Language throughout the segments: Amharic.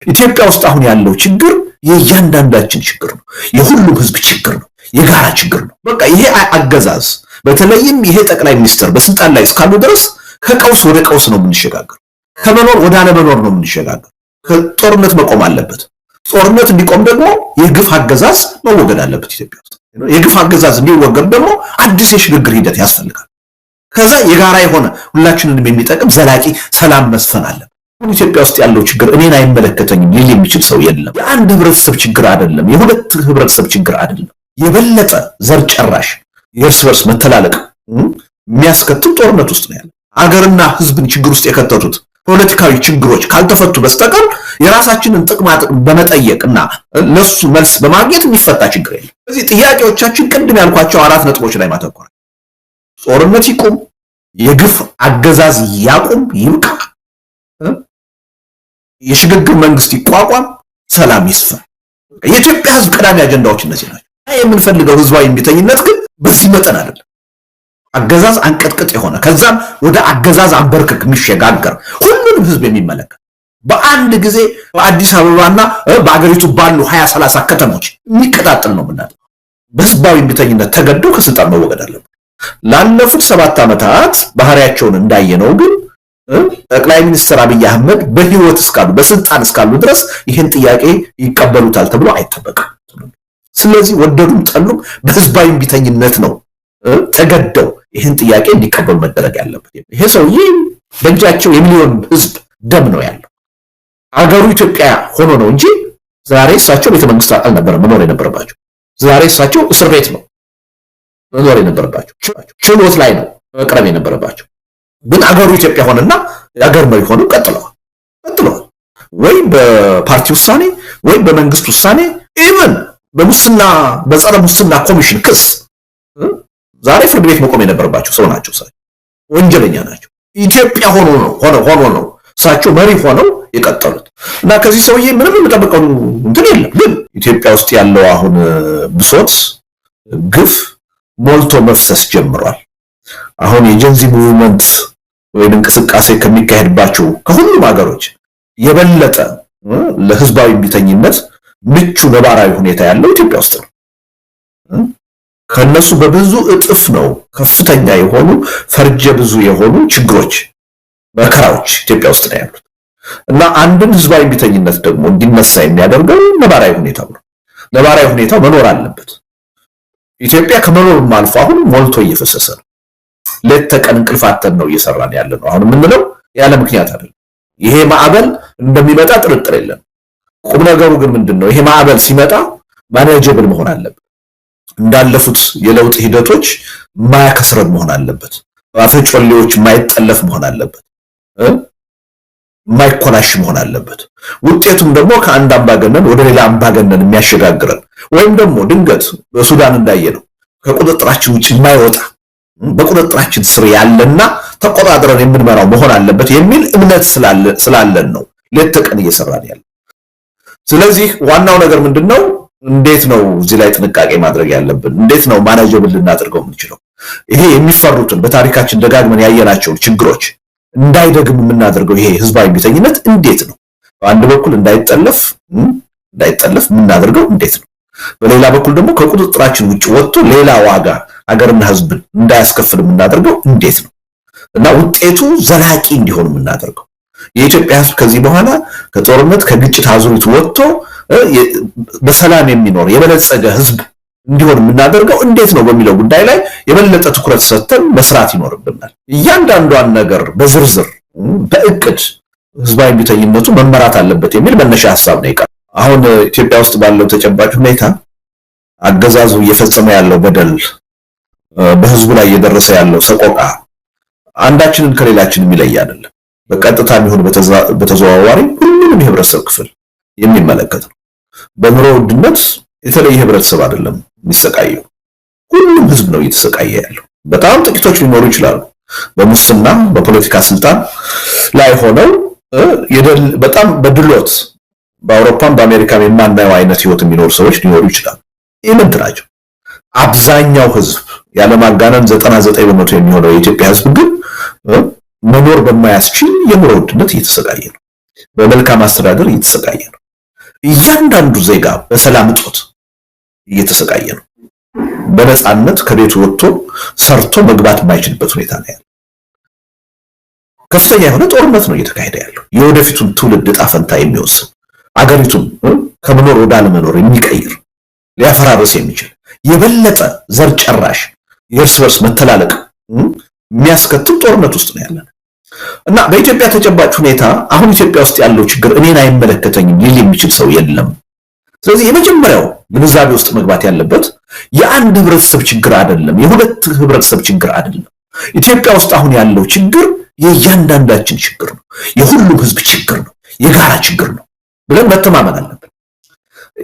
ኢትዮጵያ ውስጥ አሁን ያለው ችግር የእያንዳንዳችን ችግር ነው። የሁሉም ህዝብ ችግር ነው። የጋራ ችግር ነው። በቃ ይሄ አገዛዝ በተለይም ይሄ ጠቅላይ ሚኒስትር በስልጣን ላይ እስካሉ ድረስ ከቀውስ ወደ ቀውስ ነው የምንሸጋገር። ከመኖር ወደ አለመኖር ነው የምንሸጋገር። ጦርነት መቆም አለበት። ጦርነት እንዲቆም ደግሞ የግፍ አገዛዝ መወገድ አለበት ኢትዮጵያ ውስጥ። የግፍ አገዛዝ እንዲወገድ ደግሞ አዲስ የሽግግር ሂደት ያስፈልጋል። ከዛ የጋራ የሆነ ሁላችንንም የሚጠቅም ዘላቂ ሰላም መስፈን አለበት። ኢትዮጵያ ውስጥ ያለው ችግር እኔን አይመለከተኝም ሊል የሚችል ሰው የለም። የአንድ ህብረተሰብ ችግር አይደለም። የሁለት ህብረተሰብ ችግር አይደለም። የበለጠ ዘር ጨራሽ የእርስ በርስ መተላለቅ የሚያስከትል ጦርነት ውስጥ ነው ያለው። አገርና ህዝብን ችግር ውስጥ የከተቱት ፖለቲካዊ ችግሮች ካልተፈቱ በስተቀር የራሳችንን ጥቅማ ጥቅም በመጠየቅና ለሱ መልስ በማግኘት የሚፈታ ችግር የለም። ስለዚህ ጥያቄዎቻችን ቅድም ያልኳቸው 4 ነጥቦች ላይ ማተኮር፣ ጦርነት ይቁም፣ የግፍ አገዛዝ ያቁም፣ ይብቃ፣ የሽግግር መንግስት ይቋቋም፣ ሰላም ይስፈን። የኢትዮጵያ ህዝብ ቀዳሚ አጀንዳዎች እነዚህ ናቸው። የምንፈልገው ህዝባዊ እምቢተኝነት ግን በዚህ መጠን አይደለም። አገዛዝ አንቀጥቅጥ የሆነ ከዛም ወደ አገዛዝ አንበርክክ የሚሸጋገር ሁሉንም ህዝብ የሚመለከት በአንድ ጊዜ በአዲስ አበባና በአገሪቱ ባሉ 20-30 ከተሞች የሚቀጣጠል ነው ምናምን በህዝባዊ እምቢተኝነት ተገዶ ከስልጣን መወገድ አለበት። ላለፉት 7 ዓመታት ባህሪያቸውን እንዳየነው ግን ጠቅላይ ሚኒስትር አብይ አህመድ በህይወት እስካሉ በስልጣን እስካሉ ድረስ ይህን ጥያቄ ይቀበሉታል ተብሎ አይጠበቅም። ስለዚህ ወደዱም ጠሉም በህዝባዊ እምቢተኝነት ነው ተገደው ይህን ጥያቄ እንዲቀበሉ መደረግ ያለበት። ይሄ ሰውዬ በእጃቸው የሚሊዮን ህዝብ ደም ነው ያለው። አገሩ ኢትዮጵያ ሆኖ ነው እንጂ ዛሬ እሳቸው ቤተመንግስት አልነበረ መኖር የነበረባቸው። ዛሬ እሳቸው እስር ቤት ነው መኖር የነበረባቸው። ችሎት ላይ ነው መቅረብ የነበረባቸው። ግን አገሩ ኢትዮጵያ ሆነና የአገር መሪ ሆነው ቀጥለዋል። ወይ በፓርቲ ውሳኔ ወይ በመንግስት ውሳኔ ኢቭን በሙስና በጸረ ሙስና ኮሚሽን ክስ ዛሬ ፍርድ ቤት መቆም የነበረባቸው ሰው ናቸው። ወንጀለኛ ናቸው። ኢትዮጵያ ሆኖ ነው እሳቸው መሪ ሆነው የቀጠሉት እና ከዚህ ሰውዬ ምንም የምጠብቀው እንትን የለም። ግን ኢትዮጵያ ውስጥ ያለው አሁን ብሶት ግፍ ሞልቶ መፍሰስ ጀምሯል። አሁን የጀንዚ ሙቭመንት ወይም እንቅስቃሴ ከሚካሄድባቸው ከሁሉም ሀገሮች የበለጠ ለህዝባዊ እምቢተኝነት ምቹ ነባራዊ ሁኔታ ያለው ኢትዮጵያ ውስጥ ነው። ከነሱ በብዙ እጥፍ ነው ከፍተኛ የሆኑ ፈርጀ ብዙ የሆኑ ችግሮች መከራዎች ኢትዮጵያ ውስጥ ነው ያሉት እና አንድን ህዝባዊ እምቢተኝነት ደግሞ እንዲነሳ የሚያደርገው ነባራዊ ሁኔታው ነው። ነባራዊ ሁኔታው መኖር አለበት። ኢትዮጵያ ከመኖርም አልፎ አሁን ሞልቶ እየፈሰሰ ነው። ሌት ተቀን እንቅልፋተን ነው እየሰራን ያለ ነው። አሁን የምንለው ያለ ምክንያት አይደለም። ይሄ ማዕበል እንደሚመጣ ጥርጥር የለም። ቁም ነገሩ ግን ምንድነው? ይሄ ማዕበል ሲመጣ ማኔጀብል መሆን አለበት። እንዳለፉት የለውጥ ሂደቶች ማያከስረን መሆን አለበት። አፈጮሌዎች ማይጠለፍ መሆን አለበት። ማይኮላሽ መሆን አለበት። ውጤቱም ደግሞ ከአንድ አምባገነን ወደ ሌላ አምባገነን የሚያሸጋግረን ወይም ደግሞ ድንገት በሱዳን እንዳየነው ከቁጥጥራችን ውጭ የማይወጣ በቁጥጥራችን ስር ያለና ተቆጣጥረን የምንመራው መሆን አለበት የሚል እምነት ስላለን ነው ሌት ተቀን እየሰራን ያለ። ስለዚህ ዋናው ነገር ምንድነው? እንዴት ነው እዚህ ላይ ጥንቃቄ ማድረግ ያለብን? እንዴት ነው ማኔጀብል ልናደርገው የምንችለው? ይሄ የሚፈሩትን በታሪካችን ደጋግመን ያየናቸው ችግሮች እንዳይደግም የምናደርገው ይሄ ህዝባዊ እምቢተኝነት እንዴት ነው? በአንድ በኩል እንዳይጠለፍ የምናደርገው እንዴት ነው? በሌላ በኩል ደግሞ ከቁጥጥራችን ውጭ ወጥቶ ሌላ ዋጋ አገርና ህዝብን እንዳያስከፍል የምናደርገው እንዴት ነው? እና ውጤቱ ዘላቂ እንዲሆን የምናደርገው የኢትዮጵያ ህዝብ ከዚህ በኋላ ከጦርነት ከግጭት አዙሪት ወጥቶ በሰላም የሚኖር የበለጸገ ህዝብ እንዲሆን የምናደርገው እንዴት ነው በሚለው ጉዳይ ላይ የበለጠ ትኩረት ሰጥተን መስራት ይኖርብናል። እያንዳንዷን ነገር በዝርዝር በእቅድ ህዝባዊ እምቢተኝነቱ መመራት አለበት የሚል መነሻ ሐሳብ ነው ይቀር። አሁን ኢትዮጵያ ውስጥ ባለው ተጨባጭ ሁኔታ አገዛዙ እየፈጸመ ያለው በደል፣ በህዝቡ ላይ እየደረሰ ያለው ሰቆቃ አንዳችንን ከሌላችን የሚለይ አይደለም። በቀጥታ የሚሆን በተዘዋዋሪ ሁሉንም የህብረተሰብ ክፍል የሚመለከት ነው። በኑሮ ውድነት የተለየ ህብረተሰብ አይደለም የሚሰቃየው፣ ሁሉም ህዝብ ነው እየተሰቃየ ያለው። በጣም ጥቂቶች ሊኖሩ ይችላሉ በሙስና በፖለቲካ ስልጣን ላይ ሆነው በጣም በድሎት በአውሮፓም በአሜሪካም የማናየው አይነት ህይወት የሚኖሩ ሰዎች ሊኖሩ ይችላሉ። ኢምንት ናቸው። አብዛኛው ህዝብ ያለማጋነን 99% የሚሆነው የኢትዮጵያ ህዝብ ግን መኖር በማያስችል የኑሮ ውድነት እየተሰቃየ ነው። በመልካም አስተዳደር እየተሰቃየ ነው። እያንዳንዱ ዜጋ በሰላም እጦት እየተሰቃየ ነው። በነፃነት ከቤቱ ወጥቶ ሰርቶ መግባት የማይችልበት ሁኔታ ነው ያለው። ከፍተኛ የሆነ ጦርነት ነው እየተካሄደ ያለው። የወደፊቱን ትውልድ ዕጣ ፈንታ የሚወስን አገሪቱን ከመኖር ወደ አለመኖር የሚቀይር ሊያፈራርስ የሚችል የበለጠ ዘር ጨራሽ የእርስ በርስ መተላለቅ የሚያስከትል ጦርነት ውስጥ ነው ያለን እና በኢትዮጵያ ተጨባጭ ሁኔታ አሁን ኢትዮጵያ ውስጥ ያለው ችግር እኔን አይመለከተኝም ሊል የሚችል ሰው የለም። ስለዚህ የመጀመሪያው ግንዛቤ ውስጥ መግባት ያለበት የአንድ ህብረተሰብ ችግር አይደለም፣ የሁለት ህብረተሰብ ችግር አይደለም። ኢትዮጵያ ውስጥ አሁን ያለው ችግር የእያንዳንዳችን ችግር ነው፣ የሁሉም ህዝብ ችግር ነው፣ የጋራ ችግር ነው ብለን መተማመን አለብን።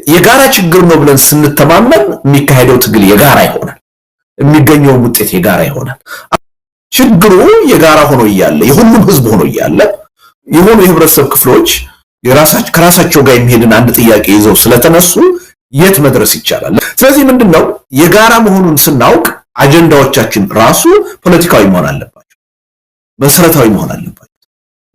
የጋራ ችግር ነው ብለን ስንተማመን የሚካሄደው ትግል የጋራ ይሆናል፣ የሚገኘው ውጤት የጋራ ይሆናል። ችግሩ የጋራ ሆኖ እያለ የሁሉም ህዝብ ሆኖ እያለ የሆኑ የህብረተሰብ ክፍሎች ከራሳቸው ጋር የሚሄድን አንድ ጥያቄ ይዘው ስለተነሱ የት መድረስ ይቻላል? ስለዚህ ምንድነው የጋራ መሆኑን ስናውቅ አጀንዳዎቻችን ራሱ ፖለቲካዊ መሆን አለባቸው፣ መሰረታዊ መሆን አለባቸው።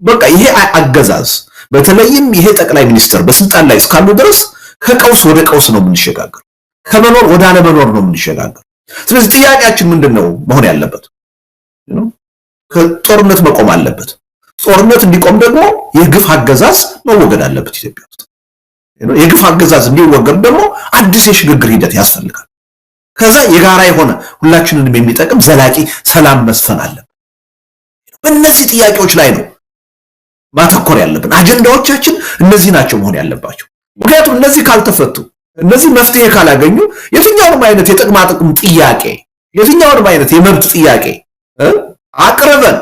በቃ ይሄ አገዛዝ በተለይም ይሄ ጠቅላይ ሚኒስትር በስልጣን ላይ እስካሉ ድረስ ከቀውስ ወደ ቀውስ ነው የምንሸጋገር፣ ከመኖር ወደ አለመኖር ነው የምንሸጋገር። ስለዚህ ጥያቄያችን ምንድነው መሆን ያለበት? ከጦርነት መቆም አለበት። ጦርነት እንዲቆም ደግሞ የግፍ አገዛዝ መወገድ አለበት ኢትዮጵያ ውስጥ። የግፍ አገዛዝ እንዲወገድ ደግሞ አዲስ የሽግግር ሂደት ያስፈልጋል። ከዛ የጋራ የሆነ ሁላችንንም የሚጠቅም ዘላቂ ሰላም መስፈን አለበት። በእነዚህ ጥያቄዎች ላይ ነው ማተኮር ያለብን። አጀንዳዎቻችን እነዚህ ናቸው መሆን ያለባቸው። ምክንያቱም እነዚህ ካልተፈቱ፣ እነዚህ መፍትሄ ካላገኙ የትኛውንም አይነት የጥቅማ ጥቅም ጥያቄ፣ የትኛውንም አይነት የመብት ጥያቄ አቅርበን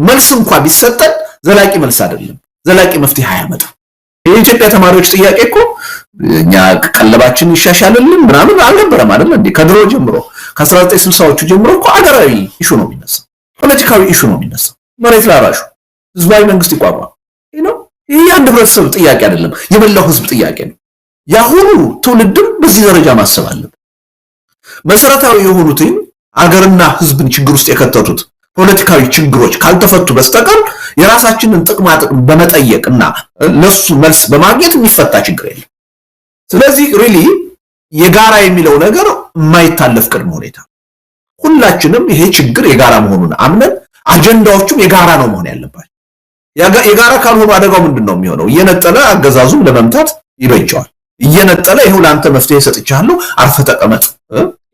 መልስ እንኳን ቢሰጠን ዘላቂ መልስ አይደለም፣ ዘላቂ መፍትሄ አያመጣም። የኢትዮጵያ ተማሪዎች ጥያቄ እኮ እኛ ቀለባችን ይሻሻልልን ምናምን አልነበረም አይደል እንዴ? ከድሮ ጀምሮ ከ1960ዎቹ ጀምሮ እኮ አገራዊ ኢሹ ነው የሚነሳው፣ ፖለቲካዊ ኢሹ ነው የሚነሳው። መሬት ላራሹ ህዝባዊ መንግስት ይቋቋም ነው። ይሄ አንድ ህብረተሰብ ጥያቄ አይደለም፣ የመላው ህዝብ ጥያቄ ነው። ያሁኑ ትውልድም በዚህ ደረጃ ማሰብ አለበት። መሰረታዊ የሆኑትን አገርና ህዝብን ችግር ውስጥ የከተቱት ፖለቲካዊ ችግሮች ካልተፈቱ በስተቀር የራሳችንን ጥቅማ ጥቅም በመጠየቅና ለሱ መልስ በማግኘት የሚፈታ ችግር የለም። ስለዚህ ሪሊ የጋራ የሚለው ነገር የማይታለፍ ቅድመ ሁኔታ፣ ሁላችንም ይሄ ችግር የጋራ መሆኑን አምነን አጀንዳዎቹም የጋራ ነው መሆን ያለባቸው። የጋራ ካልሆኑ አደጋው ምንድነው የሚሆነው? እየነጠለ አገዛዙም ለመምታት ይበጀዋል። እየነጠለ ይሄው ለአንተ መፍትሄ ሰጥቻለሁ አርፈ ተቀመጥ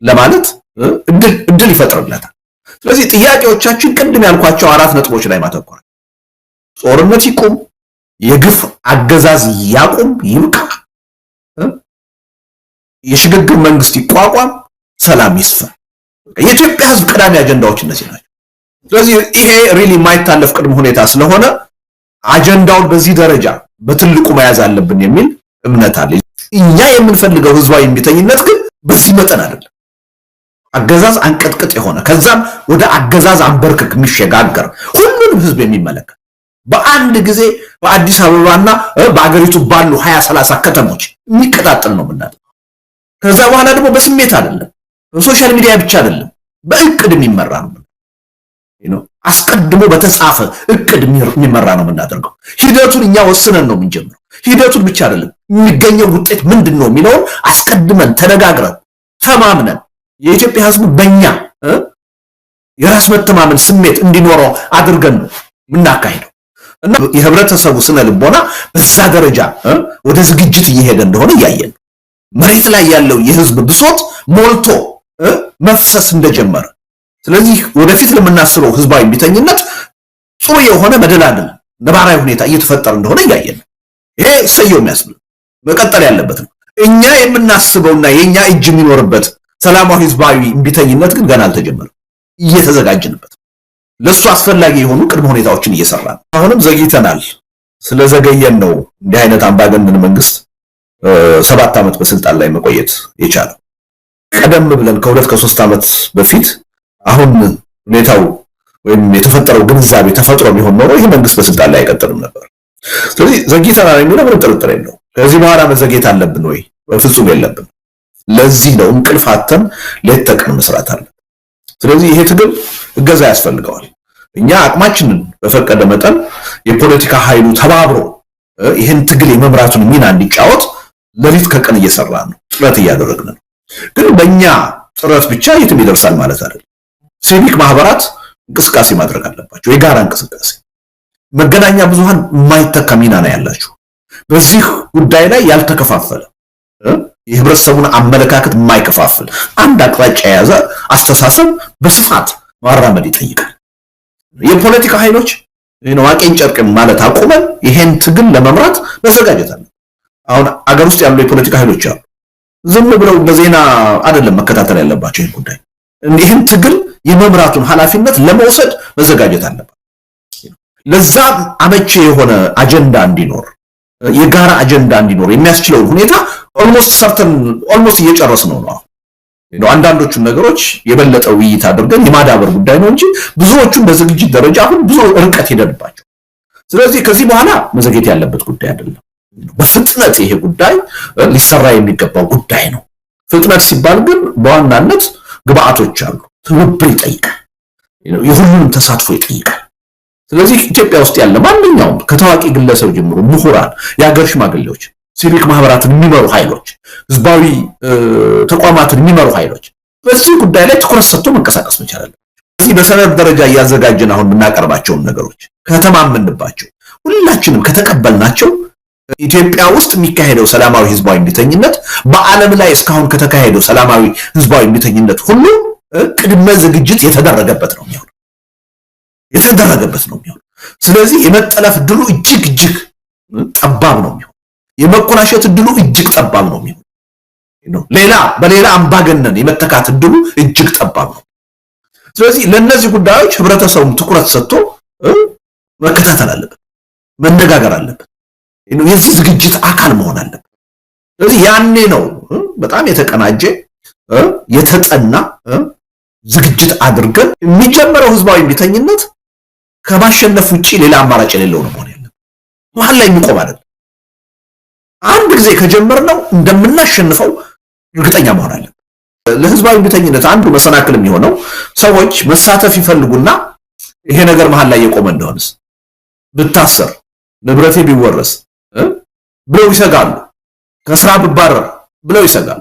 ለማለት እድል ይፈጥርለታል። ስለዚህ ጥያቄዎቻችን ቅድም ያልኳቸው 4 ነጥቦች ላይ ማተኮር፣ ጦርነት ይቁም፣ የግፍ አገዛዝ ያቁም ይብቃ፣ የሽግግር መንግስት ይቋቋም፣ ሰላም ይስፈን። የኢትዮጵያ ህዝብ ቀዳሚ አጀንዳዎች እነዚህ ናቸው። ስለዚህ ይሄ ሪሊ የማይታለፍ ቅድመ ሁኔታ ስለሆነ አጀንዳውን በዚህ ደረጃ በትልቁ መያዝ አለብን የሚል እምነት አለ። እኛ የምንፈልገው ህዝባዊ እምቢተኝነት ግን በዚህ መጠን አይደለም። አገዛዝ አንቀጥቅጥ የሆነ ከዛም ወደ አገዛዝ አንበርክክ የሚሸጋገር ሁሉንም ህዝብ የሚመለከት በአንድ ጊዜ በአዲስ አበባና በአገሪቱ ባሉ 20-30 ከተሞች የሚቀጣጠል ነው የምናደርገው። ከዛ በኋላ ደግሞ በስሜት አይደለም፣ በሶሻል ሚዲያ ብቻ አይደለም፣ በእቅድ የሚመራ ነው። አስቀድሞ በተጻፈ እቅድ የሚመራ ነው የምናደርገው። ሂደቱን እኛ ወስነን ነው የምንጀምረው። ሂደቱን ብቻ አይደለም የሚገኘው ውጤት ምንድነው የሚለውን አስቀድመን ተነጋግረን ተማምነን የኢትዮጵያ ህዝብ በእኛ የራስ መተማመን ስሜት እንዲኖረው አድርገን ነው የምናካሂደው እና የህብረተሰቡ ስነ ልቦና በዛ ደረጃ ወደ ዝግጅት እየሄደ እንደሆነ እያየን ነው። መሬት ላይ ያለው የህዝብ ብሶት ሞልቶ መፍሰስ እንደጀመረ፣ ስለዚህ ወደፊት ለምናስበው ህዝባዊ እምቢተኝነት ጥሩ የሆነ መደላደል ነባራዊ ሁኔታ እየተፈጠረ እንደሆነ እያየን ነው። ይሄ ሰየው የሚያስብል መቀጠል ያለበት ነው። እኛ የምናስበውና የኛ እጅ የሚኖርበት ሰላማዊ ህዝባዊ እምቢተኝነት ግን ገና አልተጀመረም፣ እየተዘጋጀንበት ለሱ አስፈላጊ የሆኑ ቅድመ ሁኔታዎችን እየሰራን አሁንም ዘግይተናል። ስለዘገየን ነው እንዲህ አይነት አምባገነን መንግስት 7 ዓመት በስልጣን ላይ መቆየት የቻለው። ቀደም ብለን ከ2-3 ዓመት በፊት አሁን ሁኔታው ወይም የተፈጠረው ግንዛቤ ተፈጥሮ ቢሆን ኖሮ ይህ መንግስት በስልጣን ላይ አይቀጥልም ነበር። ስለዚህ ዘግይተናል የሚለው ምንም ጥርጥር የለውም። ከዚህ በኋላ መዘግየት አለብን ወይ? በፍጹም የለብን። ለዚህ ነው እንቅልፍ አጥተን ሌት ተቀን መስራት አለ። ስለዚህ ይሄ ትግል እገዛ ያስፈልገዋል። እኛ አቅማችንን በፈቀደ መጠን የፖለቲካ ኃይሉ ተባብሮ ይሄን ትግል የመምራቱን ሚና እንዲጫወት ለሊት ከቀን እየሰራ ነው፣ ጥረት እያደረግን ነው። ግን በእኛ ጥረት ብቻ የትም ይደርሳል ማለት አይደለም። ሲቪክ ማህበራት እንቅስቃሴ ማድረግ አለባቸው፣ የጋራ እንቅስቃሴ። መገናኛ ብዙሃን የማይተካ ሚና ነው ያላቸው። በዚህ ጉዳይ ላይ ያልተከፋፈለ የህብረተሰቡን አመለካከት የማይከፋፍል አንድ አቅጣጫ የያዘ አስተሳሰብ በስፋት ማራመድ ይጠይቃል። የፖለቲካ ኃይሎች ዋቄን ጨርቅን ማለት አቁመን ይሄን ትግል ለመምራት መዘጋጀት አለ። አሁን አገር ውስጥ ያሉ የፖለቲካ ኃይሎች አሉ። ዝም ብለው በዜና አይደለም መከታተል ያለባቸው። ይሄን ጉዳይ ይሄን ትግል የመምራቱን ኃላፊነት ለመውሰድ መዘጋጀት አለበት። ለዛ አመቺ የሆነ አጀንዳ እንዲኖር፣ የጋራ አጀንዳ እንዲኖር የሚያስችለውን ሁኔታ ኦልሞስት እየጨረስነው ነው። አንዳንዶቹን ነገሮች የበለጠ ውይይት አድርገን የማዳበር ጉዳይ ነው እንጂ ብዙዎቹን በዝግጅት ደረጃ አሁን ብዙ ርቀት ሄደንባቸው። ስለዚህ ከዚህ በኋላ መዘግየት ያለበት ጉዳይ አይደለም። በፍጥነት ይሄ ጉዳይ ሊሰራ የሚገባው ጉዳይ ነው። ፍጥነት ሲባል ግን በዋናነት ግብአቶች አሉ። ትብብር ይጠይቃል፣ የሁሉንም ተሳትፎ ይጠይቃል። ስለዚህ ኢትዮጵያ ውስጥ ያለ ማንኛውም ከታዋቂ ግለሰብ ጀምሮ ምሁራን፣ የሀገር ሽማግሌዎች፣ ሲቪክ ማህበራትን የሚመሩ ኃይሎች፣ ህዝባዊ ተቋማትን የሚመሩ ኃይሎች በዚህ ጉዳይ ላይ ትኩረት ሰጥቶ መንቀሳቀስ መቻል አለባቸው። እዚህ በሰነድ ደረጃ እያዘጋጀን አሁን የምናቀርባቸውን ነገሮች ከተማመንባቸው፣ ሁላችንም ከተቀበልናቸው ኢትዮጵያ ውስጥ የሚካሄደው ሰላማዊ ህዝባዊ እምቢተኝነት በዓለም ላይ እስካሁን ከተካሄደው ሰላማዊ ህዝባዊ እምቢተኝነት ሁሉ ቅድመ ዝግጅት የተደረገበት ነው የሚሆነው። ስለዚህ የመጠለፍ እድሉ እጅግ ጠባብ ነው የሚሆነው። የመኮናሸት እድሉ እጅግ ጠባብ ነው የሚሆነው። በሌላ አምባገነን የመተካት እድሉ እጅግ ጠባብ ነው። ስለዚህ ለነዚህ ጉዳዮች ህብረተሰቡ ትኩረት ሰጥቶ መከታተል አለበት፣ መነጋገር አለበት፣ የዚህ ዝግጅት አካል መሆን አለበት። ስለዚህ ያኔ ነው በጣም የተቀናጀ የተጠና ዝግጅት አድርገን የሚጀምረው ህዝባዊ እምቢተኝነት ከማሸነፍ ውጪ ሌላ አማራጭ የሌለው ነው መሆን ያለበት። መሀል ላይ የሚቆም አይደለም። አንድ ጊዜ ከጀመርነው እንደምናሸንፈው እርግጠኛ መሆን አለበት። ለህዝባዊ እምቢተኝነት አንዱ መሰናክል የሚሆነው ሰዎች መሳተፍ ይፈልጉና ይሄ ነገር መሀል ላይ የቆመ እንደሆነስ ብታሰር፣ ንብረቴ ቢወረስ ብለው ይሰጋሉ። ከስራ ብባረር ብለው ይሰጋሉ።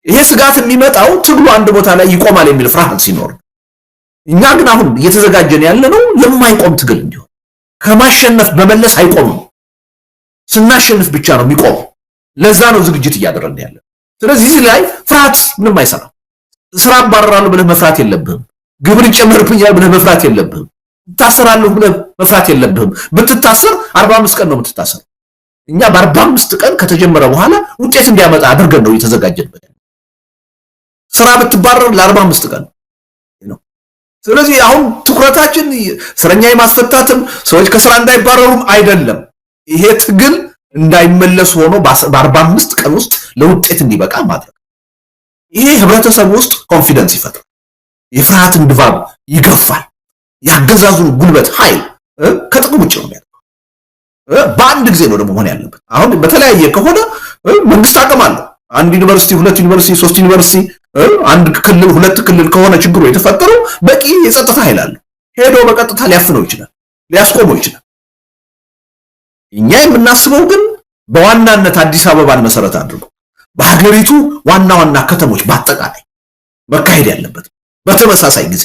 ይሄ ስጋት የሚመጣው ትግሉ አንድ ቦታ ላይ ይቆማል የሚል ፍርሃት ሲኖር፣ እኛ ግን አሁን እየተዘጋጀን ያለነው የማይቆም ትግል እንዲሆን፣ ከማሸነፍ በመለስ አይቆምም። ስናሸንፍ ብቻ ነው የሚቆመው። ለዛ ነው ዝግጅት እያደረግን ያለ። ስለዚህ እዚህ ላይ ፍርሃት ምንም አይሰራም። ስራ አባረራለሁ ብለህ መፍራት የለብህም። ግብር ይጨመርብኛል ብለህ መፍራት የለብህም። ታሰራለሁ ብለህ መፍራት የለብህም። ብትታሰር 45 ቀን ነው የምትታሰር። እኛ በ45 ቀን ከተጀመረ በኋላ ውጤት እንዲያመጣ አድርገን ነው እየተዘጋጀንበት። ስራ ብትባረር ለ45 ቀን ነው። ስለዚህ አሁን ትኩረታችን እስረኛ የማስፈታትም ሰዎች ከስራ እንዳይባረሩም አይደለም። ይሄ ትግል እንዳይመለስ ሆኖ በ45 ቀን ውስጥ ለውጤት እንዲበቃ ማድረግ። ይሄ ህብረተሰብ ውስጥ ኮንፊደንስ ይፈጥራል፣ የፍርሃትን ድባብ ይገፋል፣ ያገዛዙን ጉልበት ኃይል ከጥቅም ውጭ ነው የሚያደርገው። በአንድ ጊዜ ነው ደግሞ መሆን ያለበት። አሁን በተለያየ ከሆነ መንግስት አቅም አለው። አንድ ዩኒቨርሲቲ፣ ሁለት ዩኒቨርሲቲ፣ ሶስት ዩኒቨርሲቲ፣ አንድ ክልል፣ ሁለት ክልል ከሆነ ችግሩ የተፈጠረው በቂ የጸጥታ ኃይል አለው። ሄዶ በቀጥታ ሊያፍነው ይችላል፣ ሊያስቆመው ይችላል። እኛ የምናስበው ግን በዋናነት አዲስ አበባን መሰረት አድርጎ በሀገሪቱ ዋና ዋና ከተሞች በአጠቃላይ መካሄድ ያለበት በተመሳሳይ ጊዜ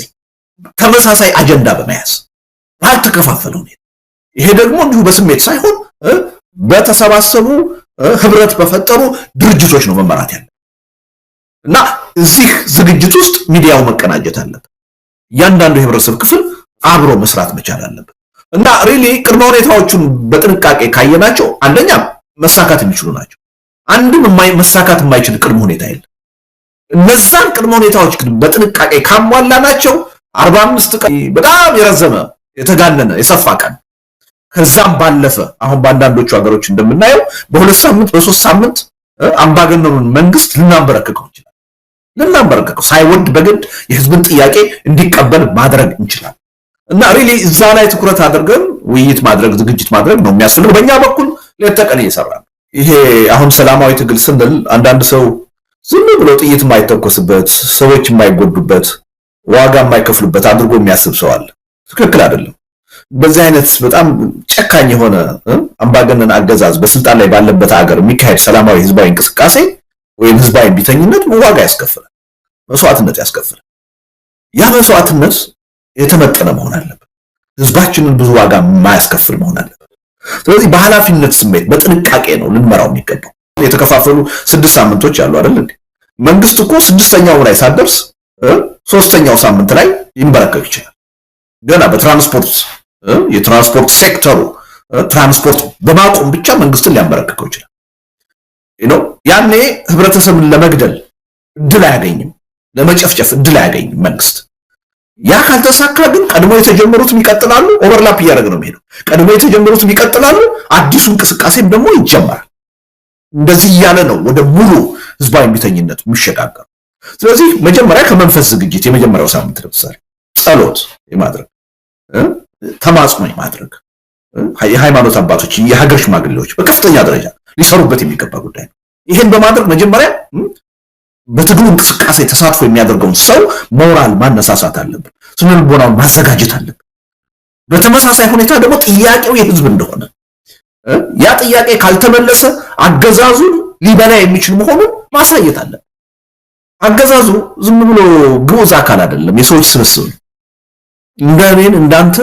ተመሳሳይ አጀንዳ በመያዝ ባልተከፋፈለ ሁኔታ። ይሄ ደግሞ እንዲሁ በስሜት ሳይሆን በተሰባሰቡ ህብረት በፈጠሩ ድርጅቶች ነው መመራት ያለበት እና እዚህ ዝግጅት ውስጥ ሚዲያው መቀናጀት አለበት። እያንዳንዱ የህብረተሰብ ክፍል አብሮ መስራት መቻል አለበት እና ሪሊ ቅድመ ሁኔታዎቹን በጥንቃቄ ካየናቸው አንደኛ መሳካት የሚችሉ ናቸው። አንድም መሳካት የማይችል ቅድመ ሁኔታ የለም። እነዛን ቅድመ ሁኔታዎች ግን በጥንቃቄ ካሟላናቸው 45 ቀን በጣም የረዘመ የተጋነነ የሰፋ ቀን፣ ከዛም ባለፈ አሁን በአንዳንዶቹ ሀገሮች እንደምናየው በ2 ሳምንት በ3 ሳምንት አምባገነኑን መንግስት ልናንበረክከው እንችላለን። ልናንበረክከው ሳይወድ በግድ የህዝብን ጥያቄ እንዲቀበል ማድረግ እንችላለን እና ሪሊ እዛ ላይ ትኩረት አድርገን ውይይት ማድረግ ዝግጅት ማድረግ ነው የሚያስፈልገው። በእኛ በኩል ሌት ተቀን እየሰራን ይሄ አሁን ሰላማዊ ትግል ስንል አንዳንድ ሰው ዝም ብሎ ጥይት የማይተኮስበት ሰዎች የማይጎዱበት ዋጋ የማይከፍሉበት አድርጎ የሚያስብ ሰው አለ። ትክክል አይደለም። በዚህ አይነት በጣም ጨካኝ የሆነ አምባገነን አገዛዝ በስልጣን ላይ ባለበት ሀገር የሚካሄድ ሰላማዊ ህዝባዊ እንቅስቃሴ ወይም ህዝባዊ ቢተኝነት ዋጋ ያስከፍላል፣ መስዋዕትነት ያስከፍላል። ያ መስዋዕትነት የተመጠነ መሆን አለበት። ህዝባችንን ብዙ ዋጋ የማያስከፍል መሆን አለበት። ስለዚህ በኃላፊነት ስሜት በጥንቃቄ ነው ልንመራው የሚገባው። የተከፋፈሉ 6 ሳምንቶች አሉ አይደል እንዴ? መንግስት እኮ 6ኛው ላይ ሳይደርስ 3ኛው ሳምንት ላይ ይንበረከክ ይችላል። ገና በትራንስፖርት የትራንስፖርት ሴክተሩ ትራንስፖርት በማቆም ብቻ መንግስትን ሊያንበረክከው ይችላል። ያኔ ህብረተሰብን ለመግደል እድል አያገኝም፣ ለመጨፍጨፍ እድል አያገኝም መንግስት። ያ ካልተሳካ ግን ቀድሞ የተጀመሩት ይቀጥላሉ። ኦቨርላፕ እያደረገ ነው የሚሄደው። ቀድሞ የተጀመሩት ይቀጥላሉ፣ አዲሱ እንቅስቃሴም ደግሞ ይጀመራል። እንደዚህ እያለ ነው ወደ ሙሉ ህዝባዊ ቢተኝነት የሚሸጋገር። ስለዚህ መጀመሪያ ከመንፈስ ዝግጅት የመጀመሪያው ሳምንት ለምሳሌ ጸሎት የማድረግ ተማጽኖ የማድረግ የሃይማኖት አባቶች የሀገር ሽማግሌዎች በከፍተኛ ደረጃ ሊሰሩበት የሚገባ ጉዳይ ነው። ይሄን በማድረግ መጀመሪያ በትግሉ እንቅስቃሴ ተሳትፎ የሚያደርገውን ሰው ሞራል ማነሳሳት አለብን፣ ስነ ልቦናውን ማዘጋጀት አለብን። በተመሳሳይ ሁኔታ ደግሞ ጥያቄው የህዝብ እንደሆነ ያ ጥያቄ ካልተመለሰ አገዛዙን ሊበላ የሚችል መሆኑን ማሳየት አለብን። አገዛዙ ዝም ብሎ ግዑዝ አካል አይደለም፣ የሰዎች ስብስብ ነው። እንደኔን እንዳንተ